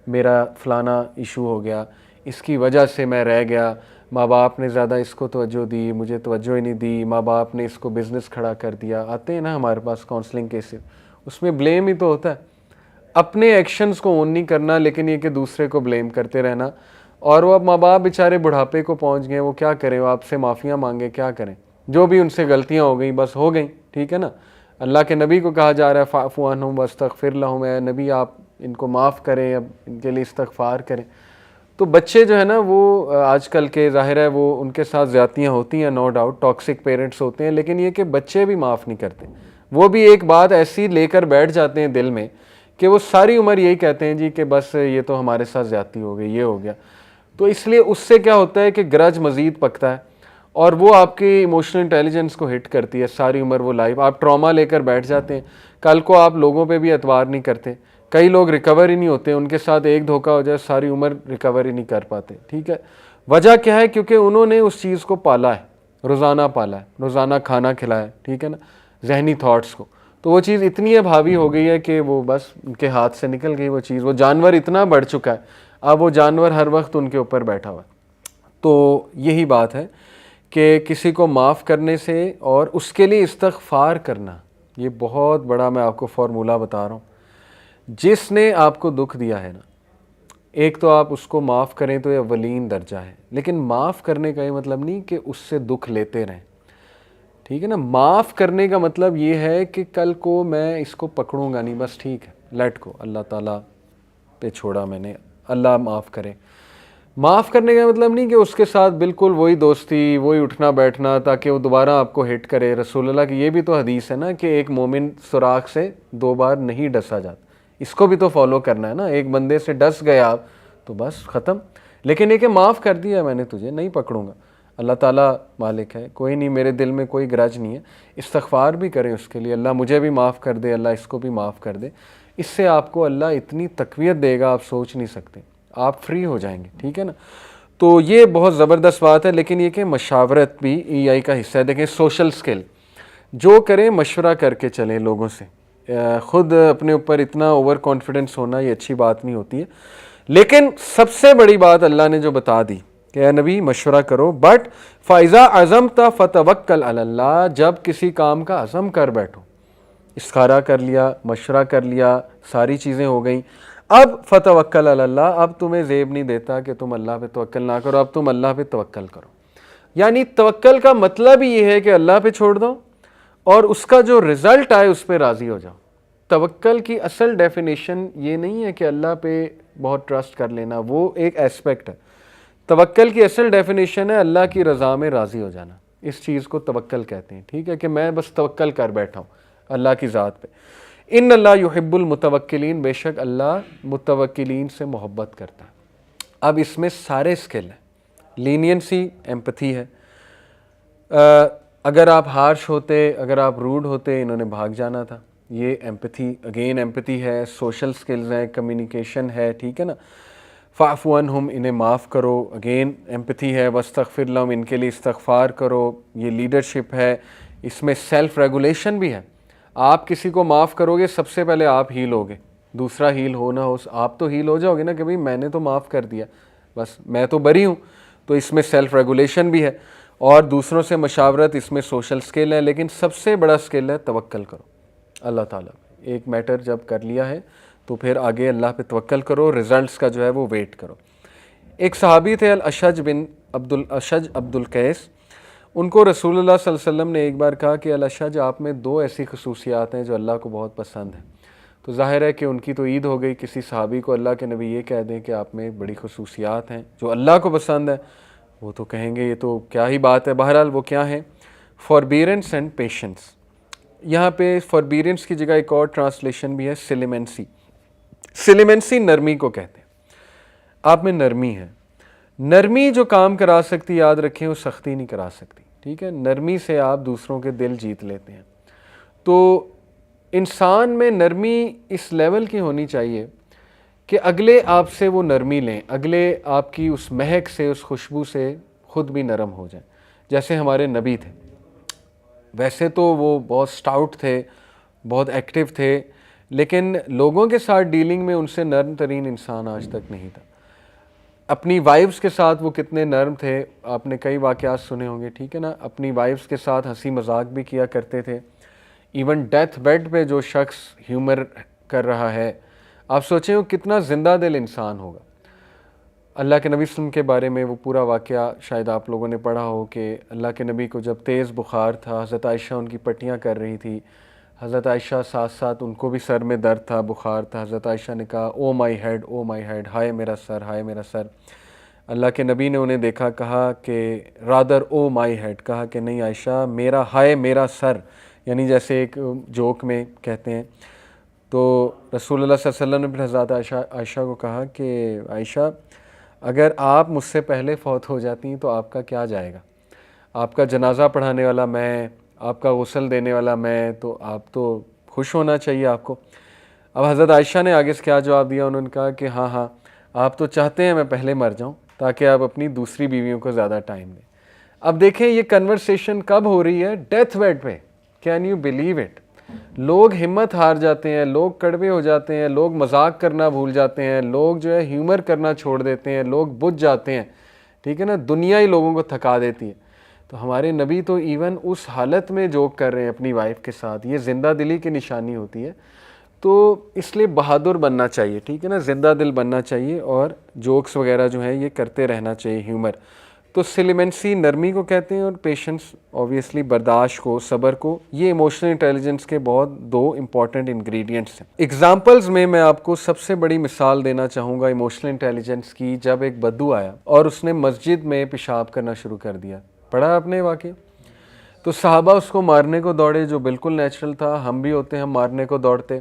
میرا فلانا ایشو ہو گیا، اس کی وجہ سے میں رہ گیا، ماں باپ نے زیادہ اس کو توجہ دی، مجھے توجہ ہی نہیں دی، ماں باپ نے اس کو بزنس کھڑا کر دیا. آتے ہیں نا ہمارے پاس کاؤنسلنگ کیسز، اس میں بلیم ہی تو ہوتا ہے. اپنے ایکشنز کو اون نہیں کرنا، لیکن یہ کہ دوسرے کو بلیم کرتے رہنا. اور وہ اب ماں باپ بیچارے بڑھاپے کو پہنچ گئے، وہ کیا کریں، وہ آپ سے معافیاں مانگے، کیا کریں، جو بھی ان سے غلطیاں ہو گئیں بس ہو گئیں، ٹھیک ہے نا. اللہ کے نبی کو کہا جا رہا ہے فاعف عنہم واستغفر لہم، اے نبی آپ ان کو معاف کریں، اب ان کے لیے استغفار کریں. تو بچے جو ہے نا وہ آج کل کے ظاہر ہے وہ ان کے ساتھ زیادتیاں ہوتی ہیں، نو ڈاؤٹ ٹاکسک پیرنٹس ہوتے ہیں، لیکن یہ کہ بچے بھی معاف نہیں کرتے. وہ بھی ایک بات ایسی لے کر بیٹھ جاتے ہیں دل میں کہ وہ ساری عمر یہی کہتے ہیں جی کہ بس یہ تو ہمارے ساتھ زیادتی ہو گئی، یہ ہو گیا. تو اس لیے اس سے کیا ہوتا ہے کہ گرج مزید پکتا ہے، اور وہ آپ کی ایموشنل انٹیلیجنس کو ہٹ کرتی ہے. ساری عمر وہ لائف آپ ٹراما لے کر بیٹھ جاتے ہیں، کل کو آپ لوگوں پہ بھی اعتبار نہیں کرتے. کئی لوگ ریکور ہی نہیں ہوتے، ان کے ساتھ ایک دھوکہ ہو جائے ساری عمر ریکور ہی نہیں کر پاتے. ٹھیک ہے، وجہ کیا ہے؟ کیونکہ انہوں نے اس چیز کو پالا ہے، روزانہ پالا ہے، روزانہ کھانا کھلایا، ٹھیک ہے نا، ذہنی تھاٹس کو. تو وہ چیز اتنی اب حاوی ہو گئی ہے کہ وہ بس ان کے ہاتھ سے نکل گئی وہ چیز. وہ جانور اتنا بڑھ چکا ہے، اب وہ جانور ہر وقت ان کے اوپر بیٹھا ہوا ہے. تو یہی بات ہے کہ کسی کو معاف کرنے سے اور اس کے لیے استغفار کرنا، یہ بہت بڑا میں آپ کو فارمولہ بتا رہا ہوں. جس نے آپ کو دکھ دیا ہے نا، ایک تو آپ اس کو معاف کریں تو یہ اولین درجہ ہے، لیکن معاف کرنے کا یہ مطلب نہیں کہ اس سے دکھ لیتے رہیں، ٹھیک ہے نا. معاف کرنے کا مطلب یہ ہے کہ کل کو میں اس کو پکڑوں گا نہیں، بس ٹھیک ہے لیٹ کو، اللہ تعالیٰ پہ چھوڑا میں نے، اللہ معاف کرے. معاف کرنے کا مطلب نہیں کہ اس کے ساتھ بالکل وہی دوستی، وہی اٹھنا بیٹھنا تاکہ وہ دوبارہ آپ کو ہٹ کرے. رسول اللہ کی یہ بھی تو حدیث ہے نا کہ ایک مومن سوراخ سے 2 بار نہیں ڈسا جاتا. اس کو بھی تو فالو کرنا ہے نا. ایک بندے سے ڈس گئے آپ تو بس ختم. لیکن یہ کہ معاف کر دیا میں نے تجھے، نہیں پکڑوں گا. اللہ تعالیٰ مالک ہے، کوئی نہیں، میرے دل میں کوئی گرج نہیں ہے، استغفار بھی کریں اس کے لیے، اللہ مجھے بھی معاف کر دے، اللہ اس کو بھی معاف کر دے، اس سے آپ کو اللہ اتنی تقویت دے گا آپ سوچ نہیں سکتے، آپ فری ہو جائیں گے، ٹھیک ہے نا۔ تو یہ بہت زبردست بات ہے، لیکن یہ کہ مشاورت بھی ای آئی کا حصہ ہے۔ دیکھیں سوشل سکل جو کریں مشورہ کر کے چلیں لوگوں سے، خود اپنے اوپر اتنا اوور کانفیڈنس ہونا یہ اچھی بات نہیں ہوتی ہے، لیکن سب سے بڑی بات اللہ نے جو بتا دی کہ اے نبی مشورہ کرو، بٹ فَإِذَا عَزَمْتَ فَتَوَكَّلْ عَلَى اللَّهِ، جب کسی کام کا عزم کر بیٹھو، استخارہ کر لیا، مشورہ کر لیا، ساری چیزیں ہو گئیں، اب فَتَوَكَّلْ عَلَى اللَّهِ، اب تمہیں زیب نہیں دیتا کہ تم اللہ پہ توکل نہ کرو، اب تم اللہ پہ توکل کرو۔ یعنی توکل کا مطلب ہی یہ ہے کہ اللہ پہ چھوڑ دو اور اس کا جو رزلٹ آئے اس پہ راضی ہو جاؤ۔ توکل کی اصل ڈیفینیشن یہ نہیں ہے کہ اللہ پہ بہت ٹرسٹ کر لینا، وہ ایک ایسپیکٹ ہے۔ توکل کی اصل ڈیفینیشن ہے اللہ کی رضا میں راضی ہو جانا، اس چیز کو توکل کہتے ہیں، ٹھیک ہے، کہ میں بس توکل کر بیٹھا ہوں اللہ کی ذات پہ۔ ان اللہ یحب المتوکلین، بے شک اللہ متوکلین سے محبت کرتا ہے۔ اب اس میں سارے سکل ہیں، لینینسی، ایمپتھی ہے، اگر آپ ہارش ہوتے، اگر آپ روڈ ہوتے، انہوں نے بھاگ جانا تھا، یہ ایمپتھی، اگین ایمپتھی ہے، سوشل سکلز ہیں، کمیونیکیشن ہے، ٹھیک ہے نا۔ فاعف عنہم، انہیں معاف کرو، اگین ایمپتھی ہے، واستغفر لہم، ان کے لیے استغفار کرو، یہ لیڈرشپ ہے، اس میں سیلف ریگولیشن بھی ہے۔ آپ کسی کو معاف کرو گے سب سے پہلے آپ ہیل ہوگے، دوسرا ہیل ہو نہ ہو، آپ تو ہیل ہو جاؤ گے نا کہ بھئی میں نے تو معاف کر دیا، بس میں تو بری ہوں، تو اس میں سیلف ریگولیشن بھی ہے، اور دوسروں سے مشاورت، اس میں سوشل سکل ہے، لیکن سب سے بڑا سکل ہے توکل کرو اللہ تعالیٰ۔ ایک میٹر جب کر لیا ہے تو پھر آگے اللہ پہ توکل کرو، ریزلٹس کا جو ہے وہ ویٹ کرو۔ ایک صحابی تھے الاشج عبد القیس، ان کو رسول اللہ صلی اللہ علیہ وسلم نے ایک بار کہا کہ الاشج، آپ میں دو ایسی خصوصیات ہیں جو اللہ کو بہت پسند ہیں۔ تو ظاہر ہے کہ ان کی تو عید ہو گئی، کسی صحابی کو اللہ کے نبی یہ کہہ دیں کہ آپ میں بڑی خصوصیات ہیں جو اللہ کو پسند ہے، وہ تو کہیں گے یہ تو کیا ہی بات ہے۔ بہرحال وہ کیا ہیں؟ فوربیرنس اینڈ پیشنس۔ یہاں پہ فوربیرنس کی جگہ ایک اور ٹرانسلیشن بھی ہے، سلیمنسی۔ سلیمنسی نرمی کو کہتے ہیں، آپ میں نرمی ہے۔ نرمی جو کام کرا سکتی، یاد رکھیں، وہ سختی نہیں کرا سکتی، ٹھیک ہے۔ نرمی سے آپ دوسروں کے دل جیت لیتے ہیں۔ تو انسان میں نرمی اس لیول کی ہونی چاہیے کہ اگلے آپ سے وہ نرمی لیں، اگلے آپ کی اس مہک سے، اس خوشبو سے خود بھی نرم ہو جائیں۔ جیسے ہمارے نبی تھے، ویسے تو وہ بہت سٹاؤٹ تھے، بہت ایکٹیو تھے، لیکن لوگوں کے ساتھ ڈیلنگ میں ان سے نرم ترین انسان آج تک نہیں تھا۔ اپنی وائفز کے ساتھ وہ کتنے نرم تھے، آپ نے کئی واقعات سنے ہوں گے، ٹھیک ہے نا۔ اپنی وائفز کے ساتھ ہنسی مذاق بھی کیا کرتے تھے، ایون ڈیتھ بیڈ پہ جو شخص ہیومر کر رہا ہے، آپ سوچیں وہ کتنا زندہ دل انسان ہوگا۔ اللہ کے نبی صلی اللہ علیہ وسلم کے بارے میں وہ پورا واقعہ شاید آپ لوگوں نے پڑھا ہو کہ اللہ کے نبی کو جب تیز بخار تھا، حضرت عائشہ ان کی پٹیاں کر رہی تھی، حضرت عائشہ ساتھ ساتھ ان کو بھی سر میں درد تھا، بخار تھا، حضرت عائشہ نے کہا او my head, O my head, ہائے میرا سر، ہائے میرا سر۔ اللہ کے نبی نے انہیں دیکھا، کہا کہ رادر او مائی ہیڈ، کہا کہ نہیں عائشہ، میرا ہائے میرا سر، یعنی جیسے ایک جوک میں کہتے ہیں۔ تو رسول اللہ صلی اللہ علیہ وسلم نے پھر حضرت عائشہ کو کہا کہ عائشہ، اگر آپ مجھ سے پہلے فوت ہو جاتی ہیں تو آپ کا کیا جائے گا؟ آپ کا جنازہ پڑھانے والا میں، آپ کا غسل دینے والا میں، تو آپ تو خوش ہونا چاہیے آپ کو۔ اب حضرت عائشہ نے آگے سے کیا جواب دیا؟ انہوں نے کہا کہ ہاں ہاں، آپ تو چاہتے ہیں میں پہلے مر جاؤں تاکہ آپ اپنی دوسری بیویوں کو زیادہ ٹائم دیں۔ اب دیکھیں یہ کنورسیشن کب ہو رہی ہے؟ ڈیتھ بیڈ پہ۔ Can you believe it? لوگ ہمت ہار جاتے ہیں، لوگ کڑوے ہو جاتے ہیں، لوگ مذاق کرنا بھول جاتے ہیں، لوگ جو ہے ہیومر کرنا چھوڑ دیتے ہیں، لوگ بجھ جاتے ہیں، ٹھیک ہے نا، دنیا ہی لوگوں کو تھکا دیتی ہے۔ تو ہمارے نبی تو ایون اس حالت میں جوک کر رہے ہیں اپنی وائف کے ساتھ، یہ زندہ دلی کی نشانی ہوتی ہے۔ تو اس لیے بہادر بننا چاہیے، ٹھیک ہے نا، زندہ دل بننا چاہیے، اور جوکس وغیرہ جو ہیں یہ کرتے رہنا چاہیے، ہیومر۔ تو سلیمنسی نرمی کو کہتے ہیں، اور پیشنس اوبویسلی برداشت کو، صبر کو۔ یہ ایموشنل انٹیلیجنس کے بہت دو امپورٹنٹ انگریڈینٹس ہیں۔ ایگزامپلز میں آپ کو سب سے بڑی مثال دینا چاہوں گا ایموشنل انٹیلیجنس کی، جب ایک بدو آیا اور اس نے مسجد میں پیشاب کرنا شروع کر دیا۔ پڑھا آپ نے واقعہ؟ تو صحابہ اس کو مارنے کو دوڑے، جو بالکل نیچرل تھا، ہم بھی ہوتے ہیں، ہم مارنے کو دوڑتے،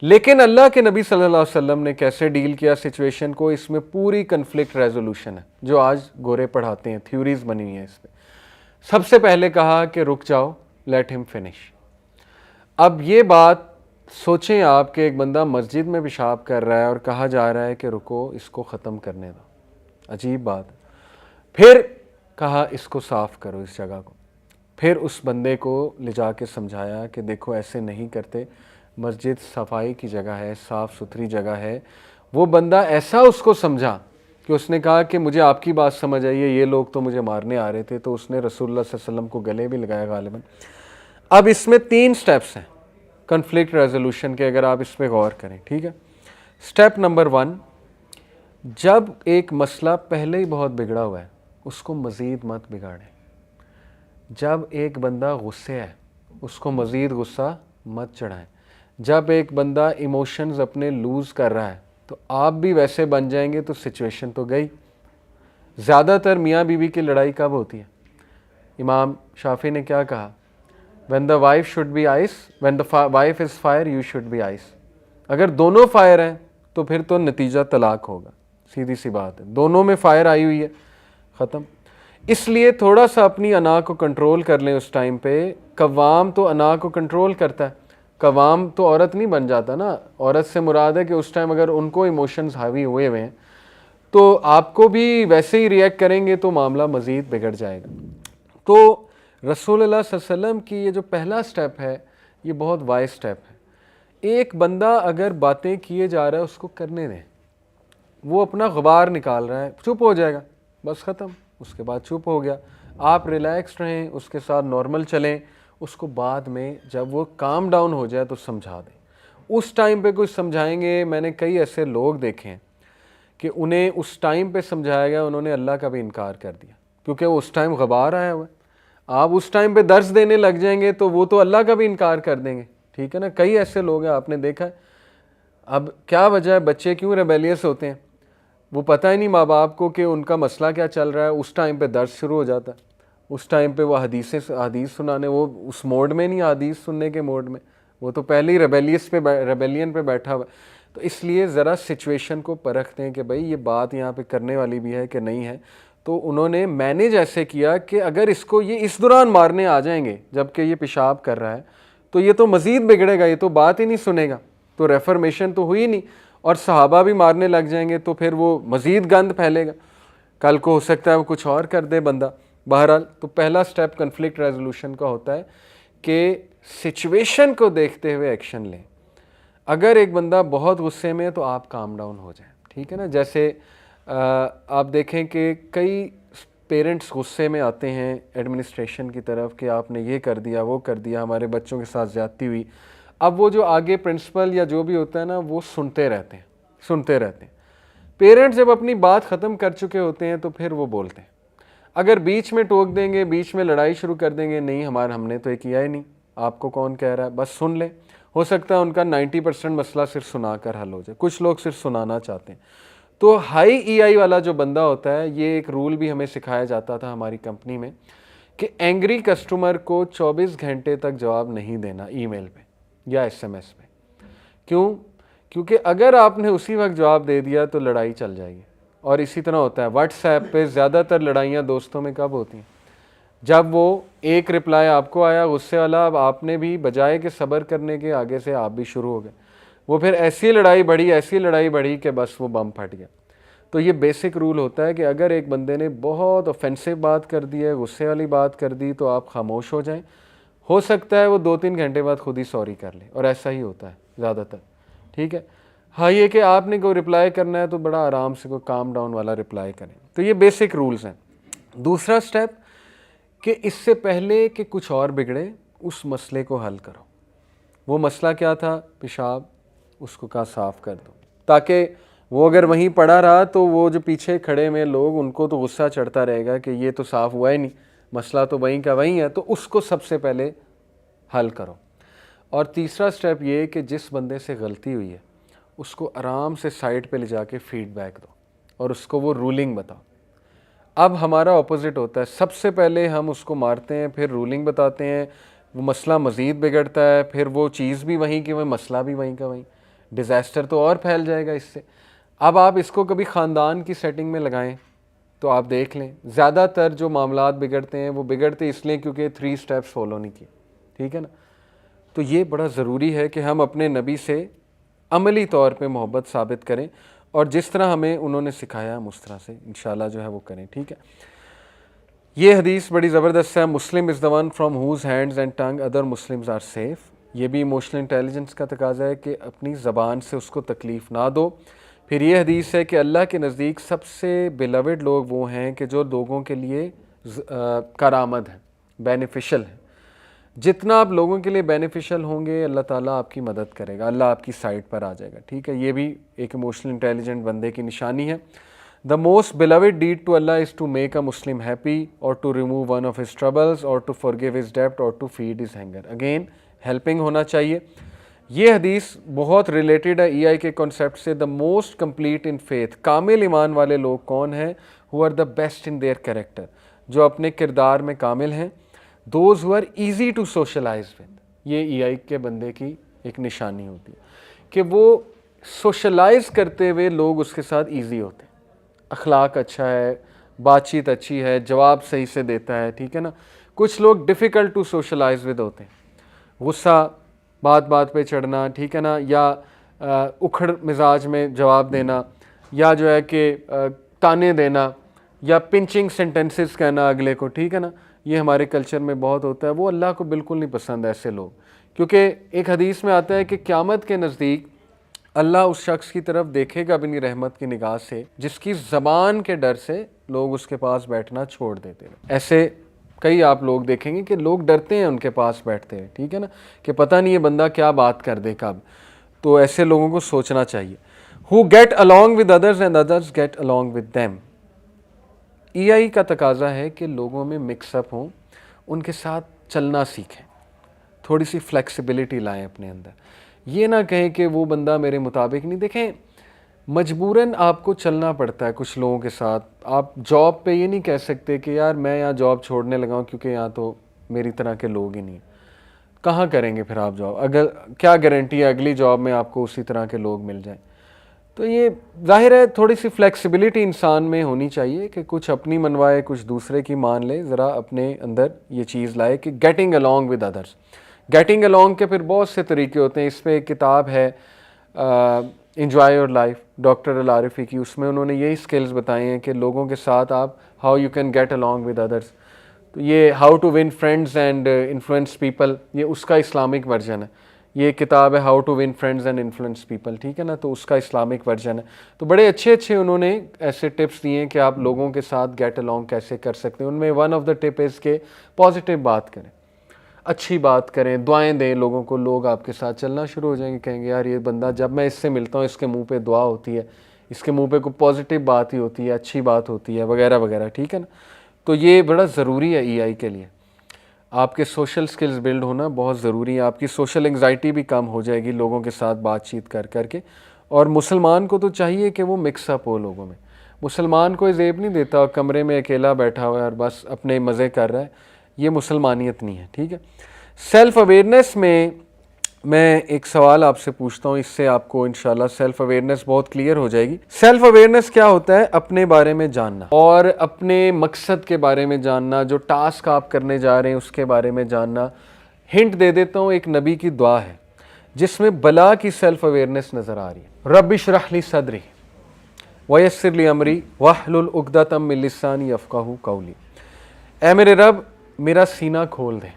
لیکن اللہ کے نبی صلی اللہ علیہ وسلم نے کیسے ڈیل کیا سچویشن کو، اس میں پوری کنفلکٹ ریزولوشن ہے جو آج گورے پڑھاتے ہیں، تھیوریز بنی ہوئی ہیں اس میں. سب سے پہلے کہا کہ رک جاؤ، لیٹ ہم فنش. اب یہ بات سوچیں آپ کہ ایک بندہ مسجد میں پیشاب کر رہا ہے اور کہا جا رہا ہے کہ رکو اس کو ختم کرنے دو، عجیب بات. پھر کہا اس کو صاف کرو اس جگہ کو. پھر اس بندے کو لے جا کے سمجھایا کہ دیکھو ایسے نہیں کرتے، مسجد صفائی کی جگہ ہے، صاف ستھری جگہ ہے. وہ بندہ ایسا اس کو سمجھا کہ اس نے کہا کہ مجھے آپ کی بات سمجھ آئی ہے، یہ لوگ تو مجھے مارنے آ رہے تھے. تو اس نے رسول اللہ صلی اللہ علیہ وسلم کو گلے بھی لگایا غالباً. اب اس میں 3 سٹیپس ہیں کنفلکٹ ریزولوشن کے، اگر آپ اس پہ غور کریں. ٹھیک ہے. سٹیپ نمبر 1، جب ایک مسئلہ پہلے ہی بہت بگڑا ہوا ہے اس کو مزید مت بگاڑیں. جب ایک بندہ غصے ہے اس کو مزید غصہ مت چڑھائیں. جب ایک بندہ ایموشنز اپنے لوز کر رہا ہے تو آپ بھی ویسے بن جائیں گے تو سچویشن تو گئی. زیادہ تر میاں بیوی کی لڑائی کب ہوتی ہے؟ امام شافعی نے کیا کہا؟ when the wife should be ice, when the wife is fire you should be ice. اگر دونوں فائر ہیں تو پھر تو نتیجہ طلاق ہوگا، سیدھی سی بات ہے. دونوں میں فائر آئی ہوئی ہے، ختم. اس لیے تھوڑا سا اپنی انا کو کنٹرول کر لیں اس ٹائم پہ. قوام تو انا کو کنٹرول کرتا ہے، قوام تو عورت نہیں بن جاتا نا. عورت سے مراد ہے کہ اس ٹائم اگر ان کو ایموشنز حاوی ہوئے ہوئے ہیں تو آپ کو بھی ویسے ہی ریئیکٹ کریں گے تو معاملہ مزید بگڑ جائے گا. تو رسول اللہ صلی اللہ علیہ وسلم کی یہ جو پہلا سٹیپ ہے یہ بہت وائز سٹیپ ہے. ایک بندہ اگر باتیں کیے جا رہا ہے اس کو کرنے دیں. وہ اپنا غبار نکال رہا ہے، چپ ہو جائے گا، بس ختم. اس کے بعد چپ ہو گیا، آپ ریلیکسڈ رہیں، اس کے ساتھ نارمل چلیں. اس کو بعد میں جب وہ کام ڈاؤن ہو جائے تو سمجھا دیں. اس ٹائم پہ کچھ سمجھائیں گے. میں نے کئی ایسے لوگ دیکھے ہیں کہ انہیں اس ٹائم پہ سمجھایا گیا، انہوں نے اللہ کا بھی انکار کر دیا کیونکہ وہ اس ٹائم غبار آیا ہوا ہے. آپ اس ٹائم پہ درس دینے لگ جائیں گے تو وہ تو اللہ کا بھی انکار کر دیں گے. ٹھیک ہے نا. کئی ایسے لوگ ہیں آپ نے دیکھا ہے. اب کیا وجہ ہے بچے کیوں ریبیلیس ہوتے ہیں؟ وہ پتہ ہی نہیں ماں باپ کو کہ ان کا مسئلہ کیا چل رہا ہے. اس ٹائم پہ درس شروع ہو جاتا ہے، اس ٹائم پہ وہ حدیث سنانے، وہ اس موڈ میں نہیں، حدیث سننے کے موڈ میں، وہ تو پہلے ہی ریبیلین پہ بیٹھا ہوا. تو اس لیے ذرا سچویشن کو پرکھتے ہیں کہ بھائی یہ بات یہاں پہ کرنے والی بھی ہے کہ نہیں ہے. تو انہوں نے مینیج ایسے کیا کہ اگر اس کو یہ اس دوران مارنے آ جائیں گے جبکہ یہ پیشاب کر رہا ہے تو یہ تو مزید بگڑے گا، یہ تو بات ہی نہیں سنے گا، تو ریفرمیشن تو ہوئی نہیں. اور صحابہ بھی مارنے لگ جائیں گے تو پھر وہ مزید گند پھیلے گا، کل کو ہو سکتا ہے وہ کچھ اور کر دے بندہ. بہرحال تو پہلا سٹیپ کنفلکٹ ریزولوشن کا ہوتا ہے کہ سچویشن کو دیکھتے ہوئے ایکشن لیں. اگر ایک بندہ بہت غصے میں ہے تو آپ کام ڈاؤن ہو جائیں. ٹھیک ہے نا. جیسے آپ دیکھیں کہ کئی پیرنٹس غصے میں آتے ہیں ایڈمنسٹریشن کی طرف کہ آپ نے یہ کر دیا، وہ کر دیا، ہمارے بچوں کے ساتھ زیادتی ہوئی. اب وہ جو آگے پرنسپل یا جو بھی ہوتا ہے نا وہ سنتے رہتے ہیں. پیرنٹس جب اپنی بات ختم کر چکے ہوتے ہیں تو پھر وہ بولتے ہیں. اگر بیچ میں ٹوک دیں گے، بیچ میں لڑائی شروع کر دیں گے، نہیں ہم نے تو یہ کیا ہی نہیں، آپ کو کون کہہ رہا ہے، بس سن لیں. ہو سکتا ہے ان کا 90% مسئلہ صرف سنا کر حل ہو جائے. کچھ لوگ صرف سنانا چاہتے ہیں. تو ہائی ای آئی والا جو بندہ ہوتا ہے، یہ ایک رول بھی ہمیں سکھایا جاتا تھا ہماری کمپنی میں کہ اینگری کسٹمر کو 24 گھنٹے تک جواب نہیں دینا ای میل پہ یا ایس ایم ایس پہ. کیوں؟ کیونکہ اگر آپ نے اسی وقت جواب دے دیا تو لڑائی چل جائے گی. اور اسی طرح ہوتا ہے واٹس ایپ پہ زیادہ تر لڑائیاں دوستوں میں کب ہوتی ہیں؟ جب وہ ایک رپلائی آپ کو آیا غصے والا، اب آپ نے بھی بجائے کہ صبر کرنے کے آگے سے آپ بھی شروع ہو گئے. وہ پھر ایسی لڑائی بڑھی کہ بس وہ بم پھٹ گیا. تو یہ بیسک رول ہوتا ہے کہ اگر ایک بندے نے بہت آفینسو بات کر دی ہے، غصے والی بات کر دی، تو آپ خاموش ہو جائیں. ہو سکتا ہے وہ 2-3 گھنٹے بعد خود ہی سوری کر لے، اور ایسا ہی ہوتا ہے زیادہ تر. ٹھیک ہے. ہاں یہ کہ آپ نے کوئی رپلائی کرنا ہے تو بڑا آرام سے کوئی کام ڈاؤن والا رپلائی کریں. تو یہ بیسک رولز ہیں. دوسرا سٹیپ کہ اس سے پہلے کہ کچھ اور بگڑے اس مسئلے کو حل کرو. وہ مسئلہ کیا تھا؟ پیشاب. اس کو کہا صاف کر دو، تاکہ وہ اگر وہیں پڑا رہا تو وہ جو پیچھے کھڑے ہوئے لوگ ان کو تو غصہ چڑھتا رہے گا کہ یہ تو صاف ہوا ہی نہیں، مسئلہ تو وہیں کا وہیں ہے. تو اس کو سب سے پہلے حل کرو. اور تیسرا سٹیپ یہ کہ جس بندے سے غلطی ہوئی ہے اس کو آرام سے سائٹ پہ لے جا کے فیڈ بیک دو اور اس کو وہ رولنگ بتاؤ. اب ہمارا اپوزٹ ہوتا ہے، سب سے پہلے ہم اس کو مارتے ہیں، پھر رولنگ بتاتے ہیں، وہ مسئلہ مزید بگڑتا ہے، پھر وہ چیز بھی وہیں کی وہیں، مسئلہ بھی وہیں کا وہیں. ڈیزاسٹر تو اور پھیل جائے گا اس سے. اب آپ اس کو کبھی خاندان کی سیٹنگ میں لگائیں تو آپ دیکھ لیں زیادہ تر جو معاملات بگڑتے ہیں وہ بگڑتے اس لیے کیونکہ 3 اسٹیپس فالو نہیں کیے, ٹھیک ہے نا. تو یہ بڑا ضروری ہے کہ ہم اپنے نبی سے عملی طور پہ محبت ثابت کریں, اور جس طرح ہمیں انہوں نے سکھایا ہم اس طرح سے انشاءاللہ جو ہے وہ کریں, ٹھیک ہے. یہ حدیث بڑی زبردست ہے. Muslim is the one from whose hands and tongue other Muslims are safe. یہ بھی ایموشنل انٹیلیجنس کا تقاضا ہے کہ اپنی زبان سے اس کو تکلیف نہ دو. پھر یہ حدیث ہے کہ اللہ کے نزدیک سب سے بیلوڈ لوگ وہ ہیں کہ جو لوگوں کے لیے کارآمد ہیں, بینیفیشل ہیں. جتنا آپ لوگوں کے لیے بینیفیشل ہوں گے اللہ تعالیٰ آپ کی مدد کرے گا, اللہ آپ کی سائڈ پر آ جائے گا, ٹھیک ہے. یہ بھی ایک ایموشنل انٹیلیجنٹ بندے کی نشانی ہے. The most beloved deed to Allah is to make a Muslim happy or to remove one of his troubles or to forgive his debt or to feed his hunger. Again, helping ہونا چاہیے. یہ حدیث بہت related ہے ای آئی کے concept سے. The most complete in faith, کامل ایمان والے لوگ کون ہیں؟ Who are the best in their character, جو اپنے کردار میں کامل ہیں. Those who are easy to socialize with. یہ ای آئی کے بندے کی ایک نشانی ہوتی ہے کہ وہ سوشلائز کرتے ہوئے لوگ اس کے ساتھ ایزی ہوتے ہیں, اخلاق اچھا ہے, بات چیت اچھی ہے, جواب صحیح سے دیتا ہے, ٹھیک ہے نا. کچھ لوگ ڈیفیکلٹ ٹو سوشلائز ود ہوتے ہیں, غصہ, بات بات پہ چڑھنا, ٹھیک ہے نا, یا اکھڑ مزاج میں جواب دینا, یا جو ہے کہ تانے دینا, یا پنچنگ سینٹنسز کہنا اگلے کو, ٹھیک ہے نا. یہ ہمارے کلچر میں بہت ہوتا ہے. وہ اللہ کو بالکل نہیں پسند ایسے لوگ, کیونکہ ایک حدیث میں آتا ہے کہ قیامت کے نزدیک اللہ اس شخص کی طرف دیکھے گا اپنی رحمت کی نگاہ سے جس کی زبان کے ڈر سے لوگ اس کے پاس بیٹھنا چھوڑ دیتے ہیں. ایسے کئی آپ لوگ دیکھیں گے کہ لوگ ڈرتے ہیں ان کے پاس بیٹھتے ہیں, ٹھیک ہے نا, کہ پتہ نہیں یہ بندہ کیا بات کر دے کب. تو ایسے لوگوں کو سوچنا چاہیے. who get along with others and others get along with them. ای آئی کا تقاضا ہے کہ لوگوں میں مکس اپ ہوں, ان کے ساتھ چلنا سیکھیں, تھوڑی سی فلیکسیبلٹی لائیں اپنے اندر. یہ نہ کہیں کہ وہ بندہ میرے مطابق نہیں. دیکھیں مجبوراً آپ کو چلنا پڑتا ہے کچھ لوگوں کے ساتھ. آپ جاب پہ یہ نہیں کہہ سکتے کہ یار میں یہاں جاب چھوڑنے لگا ہوں کیونکہ یہاں تو میری طرح کے لوگ ہی نہیں ہیں. کہاں کریں گے پھر آپ جاب؟ اگر کیا گارنٹی ہے اگلی جاب میں آپ کو اسی طرح کے لوگ مل جائیں؟ تو یہ ظاہر ہے تھوڑی سی فلیکسیبلٹی انسان میں ہونی چاہیے کہ کچھ اپنی منوائے کچھ دوسرے کی مان لے, ذرا اپنے اندر یہ چیز لائے کہ getting along with others. Getting along کے پھر بہت سے طریقے ہوتے ہیں. اس پہ ایک کتاب ہے انجوائے یور لائف, ڈاکٹر العارفی کی. اس میں انہوں نے یہی سکلز بتائے ہیں کہ لوگوں کے ساتھ آپ how you can get along with others. تو یہ how to win friends and influence people, یہ اس کا اسلامک ورژن ہے. یہ کتاب ہے how to win friends and influence people, ٹھیک ہے نا, تو اس کا اسلامک ورژن ہے. تو بڑے اچھے اچھے انہوں نے ایسے ٹپس دیے ہیں کہ آپ لوگوں کے ساتھ گیٹ along کیسے کر سکتے ہیں. ان میں ون آف دا ٹپ از کہ پازیٹیو بات کریں, اچھی بات کریں, دعائیں دیں لوگوں کو. لوگ آپ کے ساتھ چلنا شروع ہو جائیں گے, کہیں گے یار یہ بندہ جب میں اس سے ملتا ہوں اس کے منہ پہ دعا ہوتی ہے, اس کے منہ پہ کوئی پازیٹیو بات ہی ہوتی ہے, اچھی بات ہوتی ہے وغیرہ وغیرہ, ٹھیک ہے نا. تو یہ بڑا ضروری ہے ای آئی کے لیے. آپ کے سوشل سکلز بلڈ ہونا بہت ضروری ہے. آپ کی سوشل انگزائٹی بھی کم ہو جائے گی لوگوں کے ساتھ بات چیت کر کر کے. اور مسلمان کو تو چاہیے کہ وہ مکس اپ ہو لوگوں میں. مسلمان کوئی زیب نہیں دیتا اور کمرے میں اکیلا بیٹھا ہوا ہے اور بس اپنے مزے کر رہا ہے. یہ مسلمانیت نہیں ہے, ٹھیک ہے. سیلف اویئرنیس میں ایک سوال آپ سے پوچھتا ہوں, اس سے آپ کو انشاءاللہ سیلف اویئرنیس بہت کلیئر ہو جائے گی. سیلف اویئرنیس کیا ہوتا ہے؟ اپنے بارے میں جاننا اور اپنے مقصد کے بارے میں جاننا, جو ٹاسک آپ کرنے جا رہے ہیں اس کے بارے میں جاننا. ہنٹ دے دیتا ہوں, ایک نبی کی دعا ہے جس میں بلا کی سیلف اویئرنیس نظر آ رہی ہے. رب اشرح لی صدری ویسر لی امری واحلل عقدۃ من لسانی یفقہوا قولی. اے میرے رب میرا سینہ کھول دے,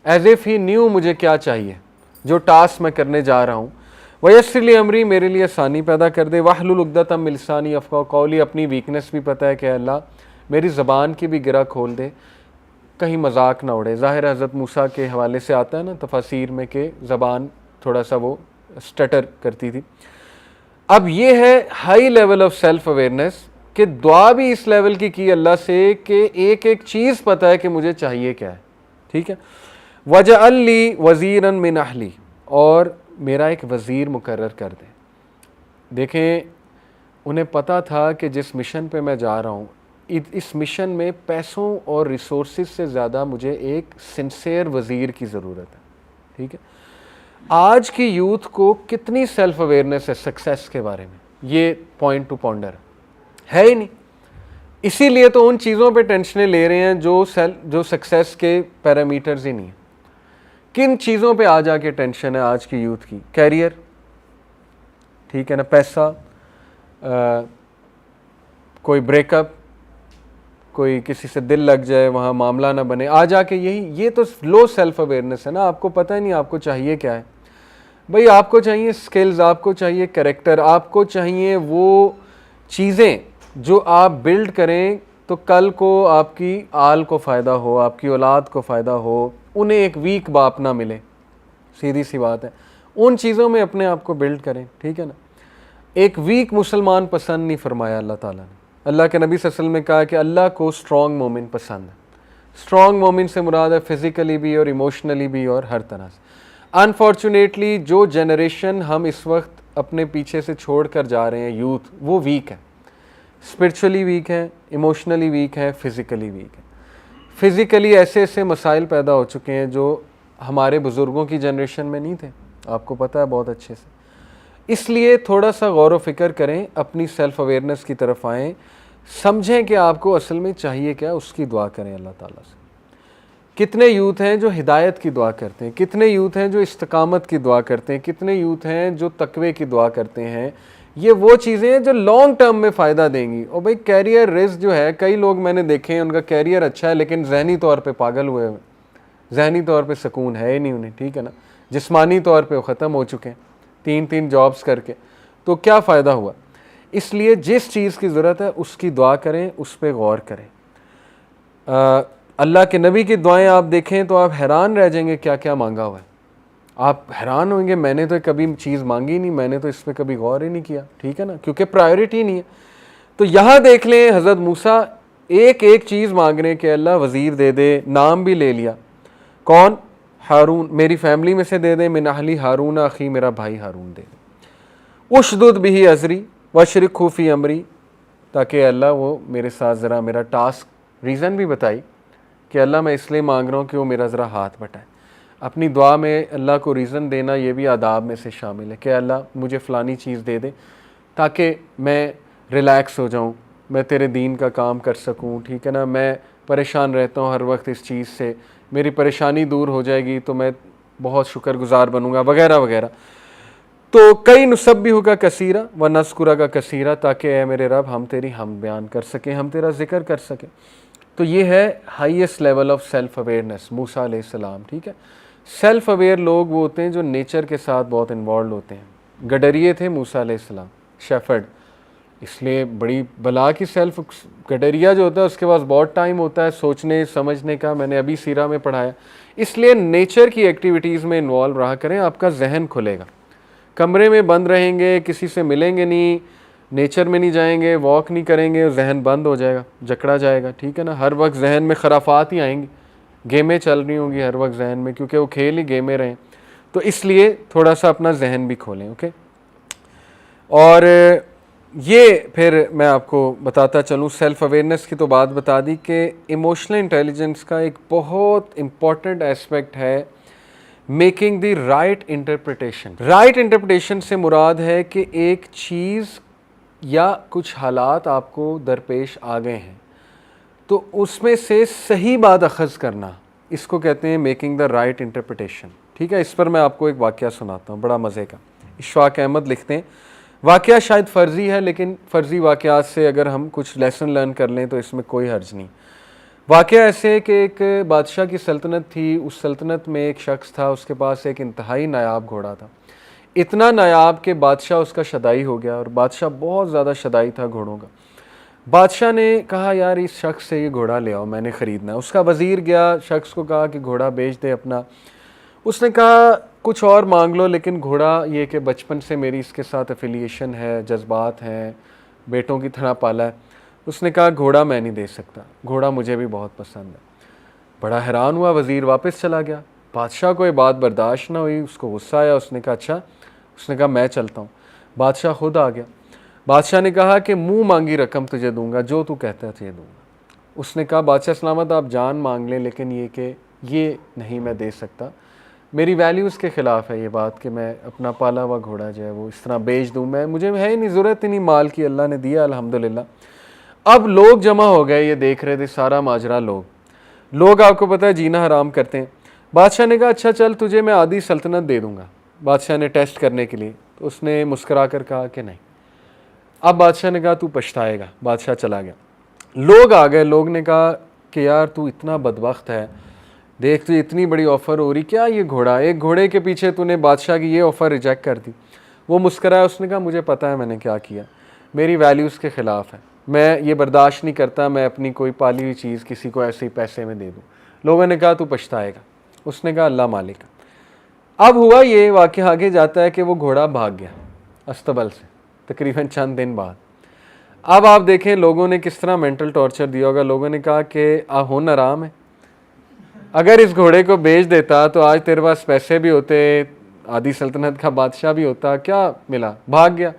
ایز ایف ہی نیو مجھے کیا چاہیے, جو ٹاسک میں کرنے جا رہا ہوں. ویسر لی امری, میرے لیے آسانی پیدا کر دے. واحلل عقدۃ من لسانی یفقہوا قولی, اپنی ویکنیس بھی پتہ ہے کہ اللہ میری زبان کی بھی گرہ کھول دے, کہیں مذاق نہ اڑے. ظاہر حضرت موسیٰ کے حوالے سے آتا ہے نا تفاسیر میں کہ زبان تھوڑا سا وہ سٹٹر کرتی تھی. اب یہ ہے high level of self awareness کہ دعا بھی اس لیول کی اللہ سے کہ ایک ایک چیز پتہ ہے کہ مجھے چاہیے کیا ہے, ٹھیک ہے. وَجَعَلْ لِي وَزِيرًا مِّنْ أَهْلِي, اور میرا ایک وزیر مقرر کر دے. دیکھیں انہیں پتہ تھا کہ جس مشن پہ میں جا رہا ہوں اس مشن میں پیسوں اور ریسورسز سے زیادہ مجھے ایک سنسیئر وزیر کی ضرورت ہے, ٹھیک ہے. آج کی یوتھ کو کتنی سیلف اویئرنیس ہے سکسیس کے بارے میں، یہ پوائنٹ ٹو پونڈر ہے ہی نہیں. اسی لیے تو ان چیزوں پہ ٹینشنیں لے رہے ہیں جو سکسیس کے پیرامیٹرز ہی نہیں ہیں. کن چیزوں پہ آ جا کے ٹینشن ہے آج کی یوتھ کی؟ کیریئر، ٹھیک ہے نا، پیسہ، کوئی بریک اپ، کوئی کسی سے دل لگ جائے وہاں معاملہ نہ بنے، آ جا کے یہ تو لو سیلف اویئرنیس ہے نا. آپ کو پتہ ہی نہیں آپ کو چاہیے کیا ہے. بھئی آپ کو چاہیے سکلز، آپ کو چاہیے کریکٹر، آپ کو چاہیے وہ چیزیں جو آپ بلڈ کریں تو کل کو آپ کی آل کو فائدہ ہو، آپ کی اولاد کو فائدہ ہو، انہیں ایک ویک باپ نہ ملے. سیدھی سی بات ہے، ان چیزوں میں اپنے آپ کو بلڈ کریں، ٹھیک ہے نا. ایک ویک مسلمان پسند نہیں فرمایا اللہ تعالیٰ نے. اللہ کے نبی صلی اللہ علیہ وسلم نے کہا کہ اللہ کو اسٹرانگ مومن پسند ہے. اسٹرانگ مومن سے مراد ہے فزیکلی بھی اور ایموشنلی بھی اور ہر طرح سے. انفارچونیٹلی جو جنریشن ہم اس وقت اپنے پیچھے سے چھوڑ کر جا رہے ہیں یوتھ، وہ ویک ہے، اسپرچولی ویک ہے، ایموشنلی ویک ہے، فزیکلی ویک ہے. فزیکلی ایسے ایسے مسائل پیدا ہو چکے ہیں جو ہمارے بزرگوں کی جنریشن میں نہیں تھے، آپ کو پتہ ہے بہت اچھے سے. اس لیے تھوڑا سا غور و فکر کریں، اپنی سیلف اویئرنیس کی طرف آئیں، سمجھیں کہ آپ کو اصل میں چاہیے کیا، اس کی دعا کریں اللہ تعالیٰ سے. کتنے یوتھ ہیں جو ہدایت کی دعا کرتے ہیں، کتنے یوتھ ہیں جو استقامت کی دعا کرتے ہیں، کتنے یوتھ ہیں جو تقوی کی دعا کرتے ہیں. یہ وہ چیزیں ہیں جو لانگ ٹرم میں فائدہ دیں گی. اور بھئی کیریئر رسک جو ہے، کئی لوگ میں نے دیکھے ہیں ان کا کیریئر اچھا ہے لیکن ذہنی طور پہ پاگل ہوئے ہوئے، ذہنی طور پہ سکون ہے ہی نہیں انہیں، ٹھیک ہے نا. جسمانی طور پہ وہ ختم ہو چکے ہیں 3 جابز کر کے. تو کیا فائدہ ہوا؟ اس لیے جس چیز کی ضرورت ہے اس کی دعا کریں، اس پہ غور کریں. اللہ کے نبی کی دعائیں آپ دیکھیں تو آپ حیران رہ جائیں گے کیا کیا مانگا ہوا ہے. آپ حیران ہوئیں گے میں نے تو کبھی چیز مانگی نہیں، میں نے تو اس پہ کبھی غور ہی نہیں کیا، ٹھیک ہے نا، کیونکہ پرائیورٹی نہیں ہے. تو یہاں دیکھ لیں حضرت موسیٰ ایک ایک چیز مانگ رہے ہیں کہ اللہ وزیر دے دے، نام بھی لے لیا. کون؟ ہارون، میری فیملی میں سے دے دے، من اہلی ہارون اخی، میرا بھائی ہارون دے دے. اشدد بہ ازری واشرکہ فی امری، تاکہ اللہ وہ میرے ساتھ ذرا میرا ٹاسک، ریزن بھی بتائی کہ اللہ میں اس لیے مانگ رہا ہوں کہ وہ میرا ذرا ہاتھ بٹائے. اپنی دعا میں اللہ کو ریزن دینا یہ بھی آداب میں سے شامل ہے کہ اللہ مجھے فلانی چیز دے دے تاکہ میں ریلیکس ہو جاؤں، میں تیرے دین کا کام کر سکوں، ٹھیک ہے نا. میں پریشان رہتا ہوں ہر وقت اس چیز سے، میری پریشانی دور ہو جائے گی تو میں بہت شکر گزار بنوں گا، وغیرہ وغیرہ. تو کئی نسبحہ کا کثیرا و نذکرہ کا کثیرا، تاکہ اے میرے رب ہم تیری حمد بیان کر سکیں، ہم تیرا ذکر کر سکیں. تو یہ ہے highest level of self awareness موسیٰ علیہ السلام، ٹھیک ہے. سیلف اویئر لوگ وہ ہوتے ہیں جو نیچر کے ساتھ بہت انوالوڈ ہوتے ہیں. گڈریے تھے موسیٰ علیہ السلام، شیفرڈ، اس لیے بڑی بلا کی سیلف. گڈریا جو ہوتا ہے اس کے پاس بہت ٹائم ہوتا ہے سوچنے سمجھنے کا، میں نے ابھی سیرہ میں پڑھایا. اس لیے نیچر کی ایکٹیویٹیز میں انوالو رہا کریں، آپ کا ذہن کھلے گا. کمرے میں بند رہیں گے، کسی سے ملیں گے نہیں، نیچر میں نہیں جائیں گے، واک نہیں کریں گے، ذہن بند ہو جائے گا، جکڑا جائے گا، ٹھیک ہے نا. ہر وقت ذہن میں خرافات ہی آئیں گی، گیمیں چل رہی ہوں گی ہر وقت ذہن میں، کیونکہ وہ کھیل ہی گیمیں رہیں. تو اس لیے تھوڑا سا اپنا ذہن بھی کھولیں، اوکے. اور یہ پھر میں آپ کو بتاتا چلوں، سیلف اویئرنیس کی تو بات بتا دی کہ ایموشنل انٹیلیجنس کا ایک بہت امپورٹنٹ ایسپیکٹ ہے making the right interpretation. Right interpretation سے مراد ہے کہ ایک چیز یا کچھ حالات آپ کو درپیش آ گئے ہیں تو اس میں سے صحیح بات اخذ کرنا، اس کو کہتے ہیں میکنگ دا رائٹ انٹرپریٹیشن، ٹھیک ہے. اس پر میں آپ کو ایک واقعہ سناتا ہوں بڑا مزے کا. اشفاق احمد لکھتے ہیں، واقعہ شاید فرضی ہے لیکن فرضی واقعات سے اگر ہم کچھ لیسن لرن کر لیں تو اس میں کوئی حرج نہیں. واقعہ ایسے ہے کہ ایک بادشاہ کی سلطنت تھی، اس سلطنت میں ایک شخص تھا، اس کے پاس ایک انتہائی نایاب گھوڑا تھا. اتنا نایاب کہ بادشاہ اس کا شدائی ہو گیا، اور بادشاہ بہت زیادہ شدائی تھا گھوڑوں کا. بادشاہ نے کہا یار اس شخص سے یہ گھوڑا لے آؤ، میں نے خریدنا ہے. اس کا وزیر گیا، شخص کو کہا کہ گھوڑا بیچ دے اپنا. اس نے کہا کچھ اور مانگ لو لیکن گھوڑا یہ کہ بچپن سے میری اس کے ساتھ افیلیشن ہے، جذبات ہیں، بیٹوں کی طرح پالا ہے. اس نے کہا گھوڑا میں نہیں دے سکتا، گھوڑا مجھے بھی بہت پسند ہے. بڑا حیران ہوا وزیر، واپس چلا گیا. بادشاہ کو یہ بات برداشت نہ ہوئی، اس کو غصہ آیا. اس نے کہا اچھا، اس نے کہا میں چلتا ہوں. بادشاہ خود آ گیا. بادشاہ نے کہا کہ منہ مانگی رقم تجھے دوں گا، جو تو کہتا ہے تجھے دوں گا. اس نے کہا بادشاہ سلامت آپ جان مانگ لیں لیکن یہ کہ یہ نہیں میں دے سکتا، میری ویلیوز کے خلاف ہے یہ بات کہ میں اپنا پالا ہوا گھوڑا جو ہے وہ اس طرح بیچ دوں. مجھے ہے ہی نہیں ضرورت ہی نہیں مال کی, اللہ نے دیا الحمدللہ. اب لوگ جمع ہو گئے, یہ دیکھ رہے تھے سارا ماجرا. لوگ آپ کو پتہ ہے جینا حرام کرتے ہیں. بادشاہ نے کہا اچھا چل تجھے میں آدھی سلطنت دے دوں گا. بادشاہ نے ٹیسٹ کرنے کے لیے, تو اس نے مسکرا کر کہا کہ نہیں. اب بادشاہ نے کہا تو پچھتائے گا. بادشاہ چلا گیا. لوگ آ گئے, لوگ نے کہا کہ یار تو اتنا بدبخت ہے, دیکھ تو اتنی بڑی آفر ہو رہی, کیا یہ گھوڑا, ایک گھوڑے کے پیچھے تو نے بادشاہ کی یہ آفر ریجیکٹ کر دی. وہ مسکرایا, اس نے کہا مجھے پتہ ہے میں نے کیا کیا, میری ویلیوز کے خلاف ہے, میں یہ برداشت نہیں کرتا میں اپنی کوئی پالی ہوئی چیز کسی کو ایسے ہی پیسے میں دے دوں. لوگوں نے کہا تو پچھتائے گا. اس نے کہا اللہ مالک. اب ہوا یہ واقعہ آگے جاتا ہے کہ وہ گھوڑا بھاگ گیا استبل سے تقریباً چند دن بعد. اب آپ دیکھیں لوگوں نے کس طرح مینٹل ٹارچر دیا ہوگا. لوگوں نے کہا کہ ہن آرام ہے, اگر اس گھوڑے کو بیچ دیتا تو آج تیرے پاس پیسے بھی ہوتے, آدھی سلطنت کا بادشاہ بھی ہوتا, کیا ملا, بھاگ گیا.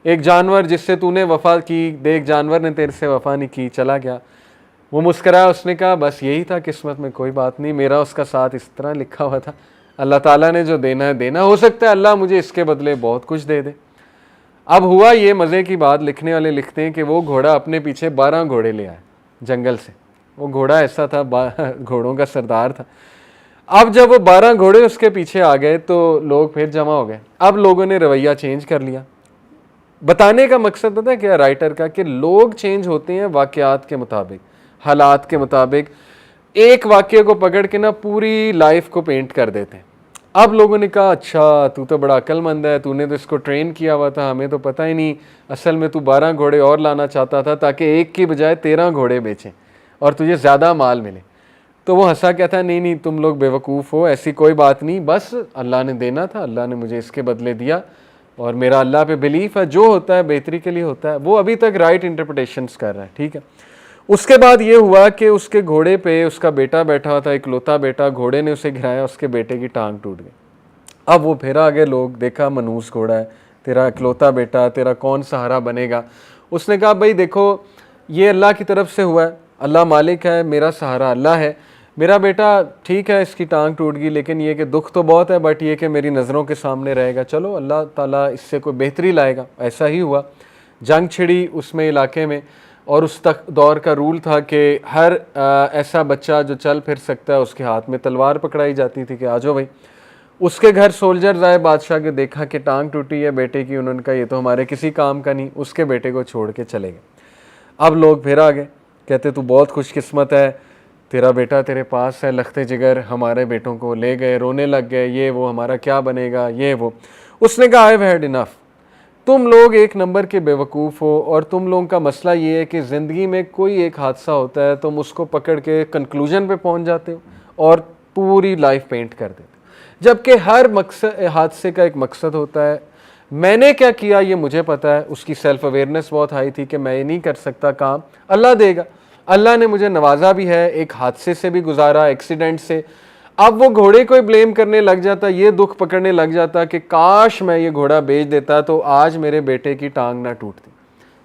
ایک جانور جس سے تو نے وفا کی, دیکھ جانور نے تیرے سے وفا نہیں کی, چلا گیا. وہ مسکرایا, اس نے کہا بس یہی تھا قسمت میں, کوئی بات نہیں, میرا اس کا ساتھ اس طرح لکھا ہوا تھا, اللہ تعالیٰ نے جو دینا ہے دینا, ہو سکتا ہے اللہ مجھے اس کے بدلے بہت کچھ دے دے. اب ہوا یہ مزے کی بات, لکھنے والے لکھتے ہیں کہ وہ گھوڑا اپنے پیچھے 12 گھوڑے لے آئے جنگل سے. وہ گھوڑا ایسا تھا, گھوڑوں کا سردار تھا. اب جب وہ 12 گھوڑے اس کے پیچھے آ گئے تو لوگ پھر جمع ہو گئے. اب لوگوں نے رویہ چینج کر لیا. بتانے کا مقصد پتہ ہے کیا رائٹر کا, کہ لوگ چینج ہوتے ہیں واقعات کے مطابق, حالات کے مطابق. ایک واقعے کو پکڑ کے نا پوری لائف کو پینٹ کر دیتے ہیں. اب لوگوں نے کہا اچھا تو بڑا عقل مند ہے, تو نے تو اس کو ٹرین کیا ہوا تھا, ہمیں تو پتہ ہی نہیں, اصل میں تو 12 گھوڑے اور لانا چاہتا تھا تاکہ ایک کی بجائے 13 گھوڑے بیچیں اور تجھے زیادہ مال ملے. تو وہ ہنسا, کہتا ہے نہیں نہیں تم لوگ بیوقوف ہو, ایسی کوئی بات نہیں, بس اللہ نے دینا تھا, اللہ نے مجھے اس کے بدلے دیا, اور میرا اللہ پہ بلیف ہے, جو ہوتا ہے بہتری کے لیے ہوتا ہے. وہ ابھی تک رائٹ انٹرپریٹیشنز کر رہا ہے, ٹھیک ہے. اس کے بعد یہ ہوا کہ اس کے گھوڑے پہ اس کا بیٹا بیٹھا ہوا تھا, اکلوتا بیٹا. گھوڑے نے اسے گرایا, اس کے بیٹے کی ٹانگ ٹوٹ گئی. اب وہ پھر آگے لوگ, دیکھا منوس گھوڑا ہے, تیرا اکلوتا بیٹا, تیرا کون سہارا بنے گا. اس نے کہا بھائی دیکھو یہ اللہ کی طرف سے ہوا ہے, اللہ مالک ہے, میرا سہارا اللہ ہے. میرا بیٹا ٹھیک ہے اس کی ٹانگ ٹوٹ گئی, لیکن یہ کہ دکھ تو بہت ہے, بٹ یہ کہ میری نظروں کے سامنے رہے گا, چلو اللہ تعالیٰ اس سے کوئی بہتری لائے گا. ایسا ہی ہوا. جنگ چھڑی اس میں علاقے میں, اور اس تک دور کا رول تھا کہ ہر ایسا بچہ جو چل پھر سکتا ہے اس کے ہاتھ میں تلوار پکڑائی جاتی تھی کہ آ جاؤ بھائی. اس کے گھر سولجرز آئے بادشاہ کے, دیکھا کہ ٹانگ ٹوٹی ہے بیٹے کی, انہوں نے کہا یہ تو ہمارے کسی کام کا نہیں, اس کے بیٹے کو چھوڑ کے چلے گئے. اب لوگ پھر آ گئے, کہتے تو بہت خوش قسمت ہے, تیرا بیٹا تیرے پاس ہے, لخت جگر ہمارے بیٹوں کو لے گئے, رونے لگ گئے, یہ وہ ہمارا کیا بنے گا, یہ وہ. اس نے کہا I've had enough, تم لوگ ایک نمبر کے بیوقوف ہو, اور تم لوگوں کا مسئلہ یہ ہے کہ زندگی میں کوئی ایک حادثہ ہوتا ہے تم اس کو پکڑ کے کنکلوژن پہ پہنچ جاتے ہو اور پوری لائف پینٹ کر دیتے, جبکہ ہر حادثے کا ایک مقصد ہوتا ہے. میں نے کیا کیا یہ مجھے پتہ ہے. اس کی سیلف اویئرنیس بہت ہائی تھی کہ میں یہ نہیں کر سکتا کام, اللہ دے گا, اللہ نے مجھے نوازا بھی ہے, ایک حادثے سے بھی گزارا, ایکسیڈنٹ سے. اب وہ گھوڑے کو بلیم کرنے لگ جاتا, یہ دکھ پکڑنے لگ جاتا کہ کاش میں یہ گھوڑا بیچ دیتا تو آج میرے بیٹے کی ٹانگ نہ ٹوٹتی.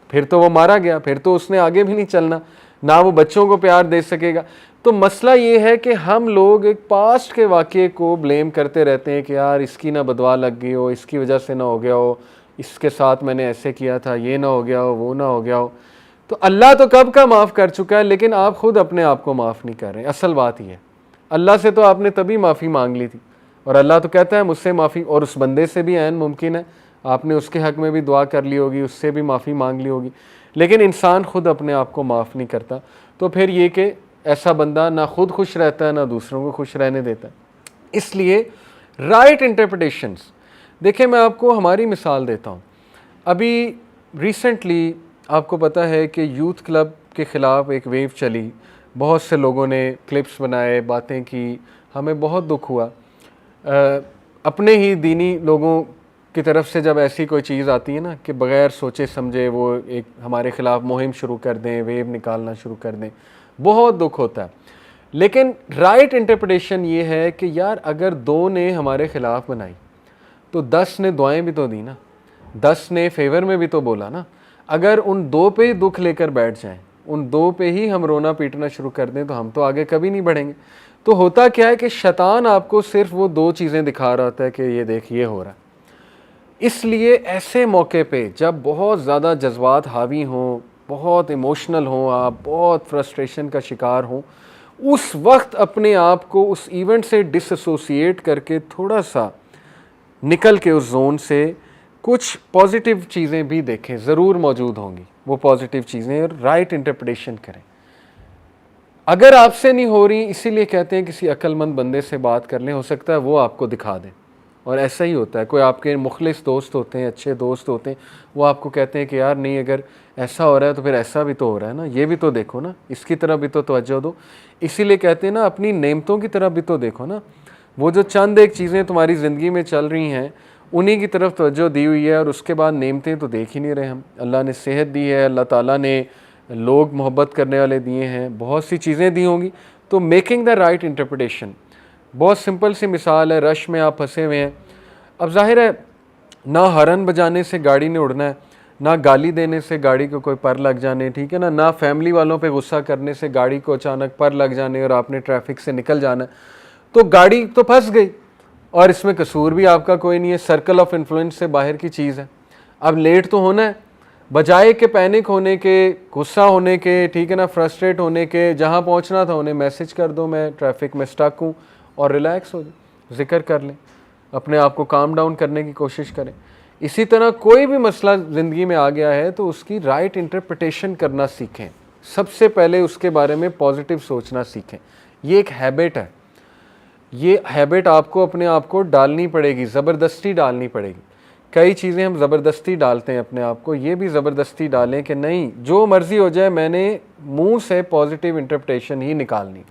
پھر تو وہ مارا گیا, پھر تو اس نے آگے بھی نہیں چلنا, نہ وہ بچوں کو پیار دے سکے گا. تو مسئلہ یہ ہے کہ ہم لوگ ایک پاسٹ کے واقعے کو بلیم کرتے رہتے ہیں کہ یار اس کی نہ بدوا لگ گئی ہو, اس کی وجہ سے نہ ہو گیا ہو, اس کے ساتھ میں نے ایسے کیا تھا, یہ نہ ہو گیا ہو, وہ نہ ہو گیا ہو. تو اللہ تو کب کا معاف کر چکا ہے, لیکن آپ خود اپنے آپ کو معاف نہیں کر رہے. اصل بات یہ ہے, اللہ سے تو آپ نے تبھی معافی مانگ لی تھی, اور اللہ تو کہتا ہے مجھ سے معافی, اور اس بندے سے بھی عین ممکن ہے آپ نے اس کے حق میں بھی دعا کر لی ہوگی, اس سے بھی معافی مانگ لی ہوگی, لیکن انسان خود اپنے آپ کو معاف نہیں کرتا. تو پھر یہ کہ ایسا بندہ نہ خود خوش رہتا ہے نہ دوسروں کو خوش رہنے دیتا ہے. اس لیے رائٹ انٹرپریٹیشنز, دیکھیں میں آپ کو ہماری مثال دیتا ہوں. ابھی ریسنٹلی آپ کو پتہ ہے کہ یوتھ کلب کے خلاف ایک ویو چلی, بہت سے لوگوں نے کلپس بنائے, باتیں کی, ہمیں بہت دکھ ہوا. اپنے ہی دینی لوگوں کی طرف سے جب ایسی کوئی چیز آتی ہے نا کہ بغیر سوچے سمجھے وہ ایک ہمارے خلاف مہم شروع کر دیں, ویو نکالنا شروع کر دیں, بہت دکھ ہوتا ہے. لیکن رائٹ انٹرپریٹیشن یہ ہے کہ یار اگر 2 نے ہمارے خلاف بنائی تو 10 نے دعائیں بھی تو دی نا, 10 نے فیور میں بھی تو بولا نا. اگر ان 2 پہ ہی دکھ لے کر بیٹھ جائیں, ان 2 پہ ہی ہم رونا پیٹنا شروع کر دیں تو ہم تو آگے کبھی نہیں بڑھیں گے. تو ہوتا کیا ہے کہ شیطان آپ کو صرف وہ 2 چیزیں دکھا رہا ہوتا ہے کہ یہ دیکھ یہ ہو رہا ہے. اس لیے ایسے موقع پہ جب بہت زیادہ جذبات حاوی ہوں, بہت ایموشنل ہوں, آپ بہت فرسٹریشن کا شکار ہوں, اس وقت اپنے آپ کو اس ایونٹ سے ڈس ایسوسیٹ کر کے تھوڑا سا نکل کے اس زون سے کچھ پازیٹیو چیزیں بھی دیکھیں, ضرور موجود ہوں گی وہ پازیٹیو چیزیں, اور رائٹ انٹرپریٹیشن کریں. اگر آپ سے نہیں ہو رہی, اسی لیے کہتے ہیں کسی عقل مند بندے سے بات کر لیں, ہو سکتا ہے وہ آپ کو دکھا دیں. اور ایسا ہی ہوتا ہے, کوئی آپ کے مخلص دوست ہوتے ہیں, اچھے دوست ہوتے ہیں, وہ آپ کو کہتے ہیں کہ یار نہیں, اگر ایسا ہو رہا ہے تو پھر ایسا بھی تو ہو رہا ہے نا, یہ بھی تو دیکھو نا, اس کی طرف بھی تو توجہ دو. اسی لیے کہتے ہیں نا اپنی نعمتوں کی طرف بھی تو دیکھو نا. وہ جو چند ایک چیزیں تمہاری زندگی میں چل رہی ہیں انہی کی طرف توجہ دی ہوئی ہے, اور اس کے بعد نعمتیں تو دیکھ ہی نہیں رہے ہم. اللہ نے صحت دی ہے, اللہ تعالیٰ نے لوگ محبت کرنے والے دیے ہیں, بہت سی چیزیں دی ہوں گی. تو میکنگ دا رائٹ انٹرپریٹیشن, بہت سمپل سی مثال ہے. رش میں آپ پھنسے ہوئے ہیں, اب ظاہر ہے نہ ہارن بجانے سے گاڑی نے اڑنا ہے, نہ گالی دینے سے گاڑی کو کوئی پر لگ جانے, ٹھیک ہے نا, نہ فیملی والوں پہ غصہ کرنے سے گاڑی کو اچانک پر لگ جانے اور آپ نے ٹریفک سے نکل جانا ہے. تو گاڑی تو پھنس گئی, اور اس میں قصور بھی آپ کا کوئی نہیں ہے, سرکل آف انفلوئنس سے باہر کی چیز ہے. اب لیٹ تو ہونا ہے, بجائے کہ پینک ہونے کے, غصہ ہونے کے, ٹھیک ہے نا, فرسٹریٹ ہونے کے, جہاں پہنچنا تھا انہیں میسج کر دو میں ٹریفک میں سٹک ہوں, اور ریلیکس ہو جائیں, ذکر کر لیں, اپنے آپ کو کام ڈاؤن کرنے کی کوشش کریں. اسی طرح کوئی بھی مسئلہ زندگی میں آ گیا ہے تو اس کی رائٹ انٹرپریٹیشن کرنا سیکھیں. سب سے پہلے اس کے بارے میں پازیٹیو سوچنا سیکھیں. یہ ایک ہیبٹ ہے, یہ ہیبٹ آپ کو اپنے آپ کو ڈالنی پڑے گی, زبردستی ڈالنی پڑے گی. کئی چیزیں ہم زبردستی ڈالتے ہیں اپنے آپ کو, یہ بھی زبردستی ڈالیں کہ نہیں جو مرضی ہو جائے میں نے منہ سے پازیٹیو انٹرپریٹیشن ہی نکالنی,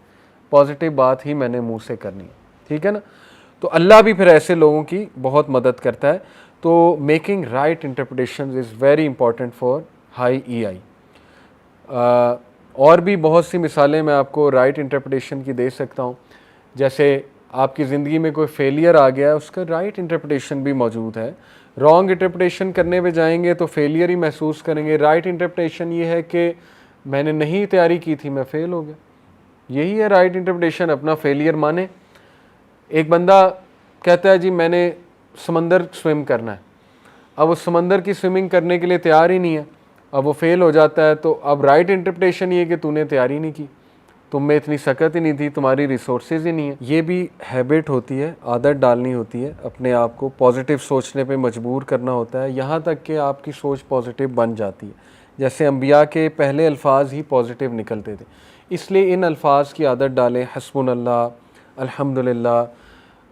پازیٹیو بات ہی میں نے منہ سے کرنی, ٹھیک ہے نا. تو اللہ بھی پھر ایسے لوگوں کی بہت مدد کرتا ہے. تو making right interpretation is very important for high E I. اور بھی بہت سی مثالیں میں آپ کو رائٹ انٹرپریٹیشن کی دے سکتا ہوں. جیسے آپ کی زندگی میں کوئی فیلئر آ گیا ہے, اس کا رائٹ انٹرپریٹیشن بھی موجود ہے. رانگ انٹرپریٹیشن کرنے پہ جائیں گے تو فیلئر ہی محسوس کریں گے. رائٹ انٹرپریٹیشن یہ ہے کہ میں نے نہیں تیاری کی تھی, میں فیل ہو گیا, یہی ہے رائٹ انٹرپریٹیشن. اپنا فیلئر مانے. ایک بندہ کہتا ہے جی میں نے سمندر سوئم کرنا ہے, اب وہ سمندر کی سوئمنگ کرنے کے لیے تیار ہی نہیں ہے, اب وہ فیل ہو جاتا ہے. تو اب رائٹ انٹرپریٹیشن یہ کہ تو نے تیاری نہیں کی, تم میں اتنی سکت ہی نہیں تھی, تمہاری ریسورسز ہی نہیں ہیں. یہ بھی ہیبٹ ہوتی ہے, عادت ڈالنی ہوتی ہے, اپنے آپ کو پازیٹیو سوچنے پہ مجبور کرنا ہوتا ہے, یہاں تک کہ آپ کی سوچ پازیٹیو بن جاتی ہے. جیسے انبیاء کے پہلے الفاظ ہی پازیٹیو نکلتے تھے, اس لیے ان الفاظ کی عادت ڈالیں. حسبنا اللہ, الحمدللہ,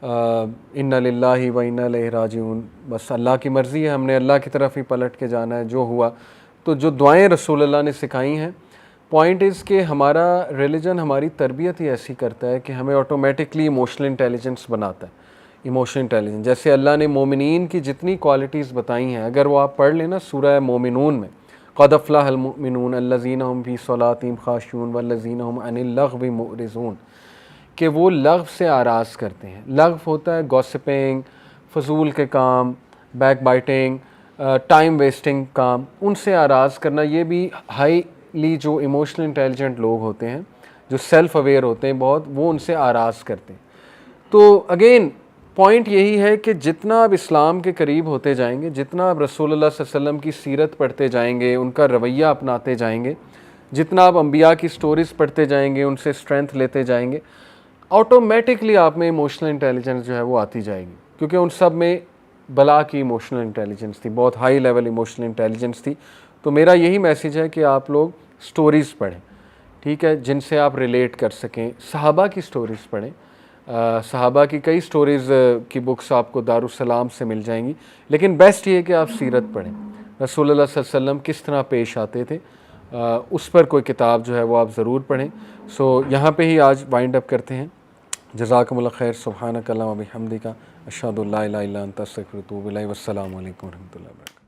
انا للہ و انا الیہ راجعون, بس اللہ کی مرضی ہے, ہم نے اللہ کی طرف ہی پلٹ کے جانا ہے, جو ہوا. تو جو دعائیں رسول اللہ نے سکھائی ہیں, پوائنٹ از کہ ہمارا ریلیجن ہماری تربیت ہی ایسی کرتا ہے کہ ہمیں آٹومیٹکلی ایموشنل انٹیلیجنس بناتا ہے. ایموشنل انٹیلیجنس, جیسے اللہ نے مومنین کی جتنی کوالٹیز بتائی ہیں, اگر وہ آپ پڑھ لیں نا سورہ مومنون میں, قد افلح المؤمنون الذین هم فی صلاتہم خاشعون والذین هم عن اللغو معرضون, کہ وہ لغو سے آراز کرتے ہیں. لغو ہوتا ہے گوسپنگ, فضول کے کام, بیک بائٹنگ, ٹائم ویسٹنگ کام, ان سے آراز کرنا. یہ بھی ہائیلی جو ایموشنل انٹیلیجنٹ لوگ ہوتے ہیں, جو سیلف اویئر ہوتے ہیں بہت, وہ ان سے آراز کرتے ہیں. تو اگین پوائنٹ یہی ہے کہ جتنا آپ اسلام کے قریب ہوتے جائیں گے, جتنا آپ رسول اللہ صلی اللہ علیہ وسلم کی سیرت پڑھتے جائیں گے, ان کا رویہ اپناتے جائیں گے, جتنا آپ انبیاء کی سٹوریز پڑھتے جائیں گے, ان سے اسٹرینتھ لیتے جائیں گے, آٹومیٹکلی آپ میں ایموشنل انٹیلیجنس جو ہے وہ آتی جائے گی. کیونکہ ان سب میں بلا کی ایموشنل انٹیلیجنس تھی, بہت ہائی لیول ایموشنل انٹیلیجنس تھی. تو میرا یہی میسیج ہے کہ آپ لوگ سٹوریز پڑھیں, ٹھیک ہے, جن سے آپ ریلیٹ کر سکیں. صحابہ کی سٹوریز پڑھیں, صحابہ کی کئی سٹوریز کی بکس آپ کو دارالسلام سے مل جائیں گی. لیکن بیسٹ یہ ہے کہ آپ سیرت پڑھیں, رسول اللہ صلی اللہ علیہ وسلم کس طرح پیش آتے تھے, اس پر کوئی کتاب جو ہے وہ آپ ضرور پڑھیں. سو یہاں پہ ہی آج وائنڈ اپ کرتے ہیں. جزاکم اللہ خیر. سبحانک اللہم و بحمدک, اشہد ان لا الہ الا انت استغفرک و اتوب الیک. والسلام علیکم و رحمۃ اللہ وبرکاتہ.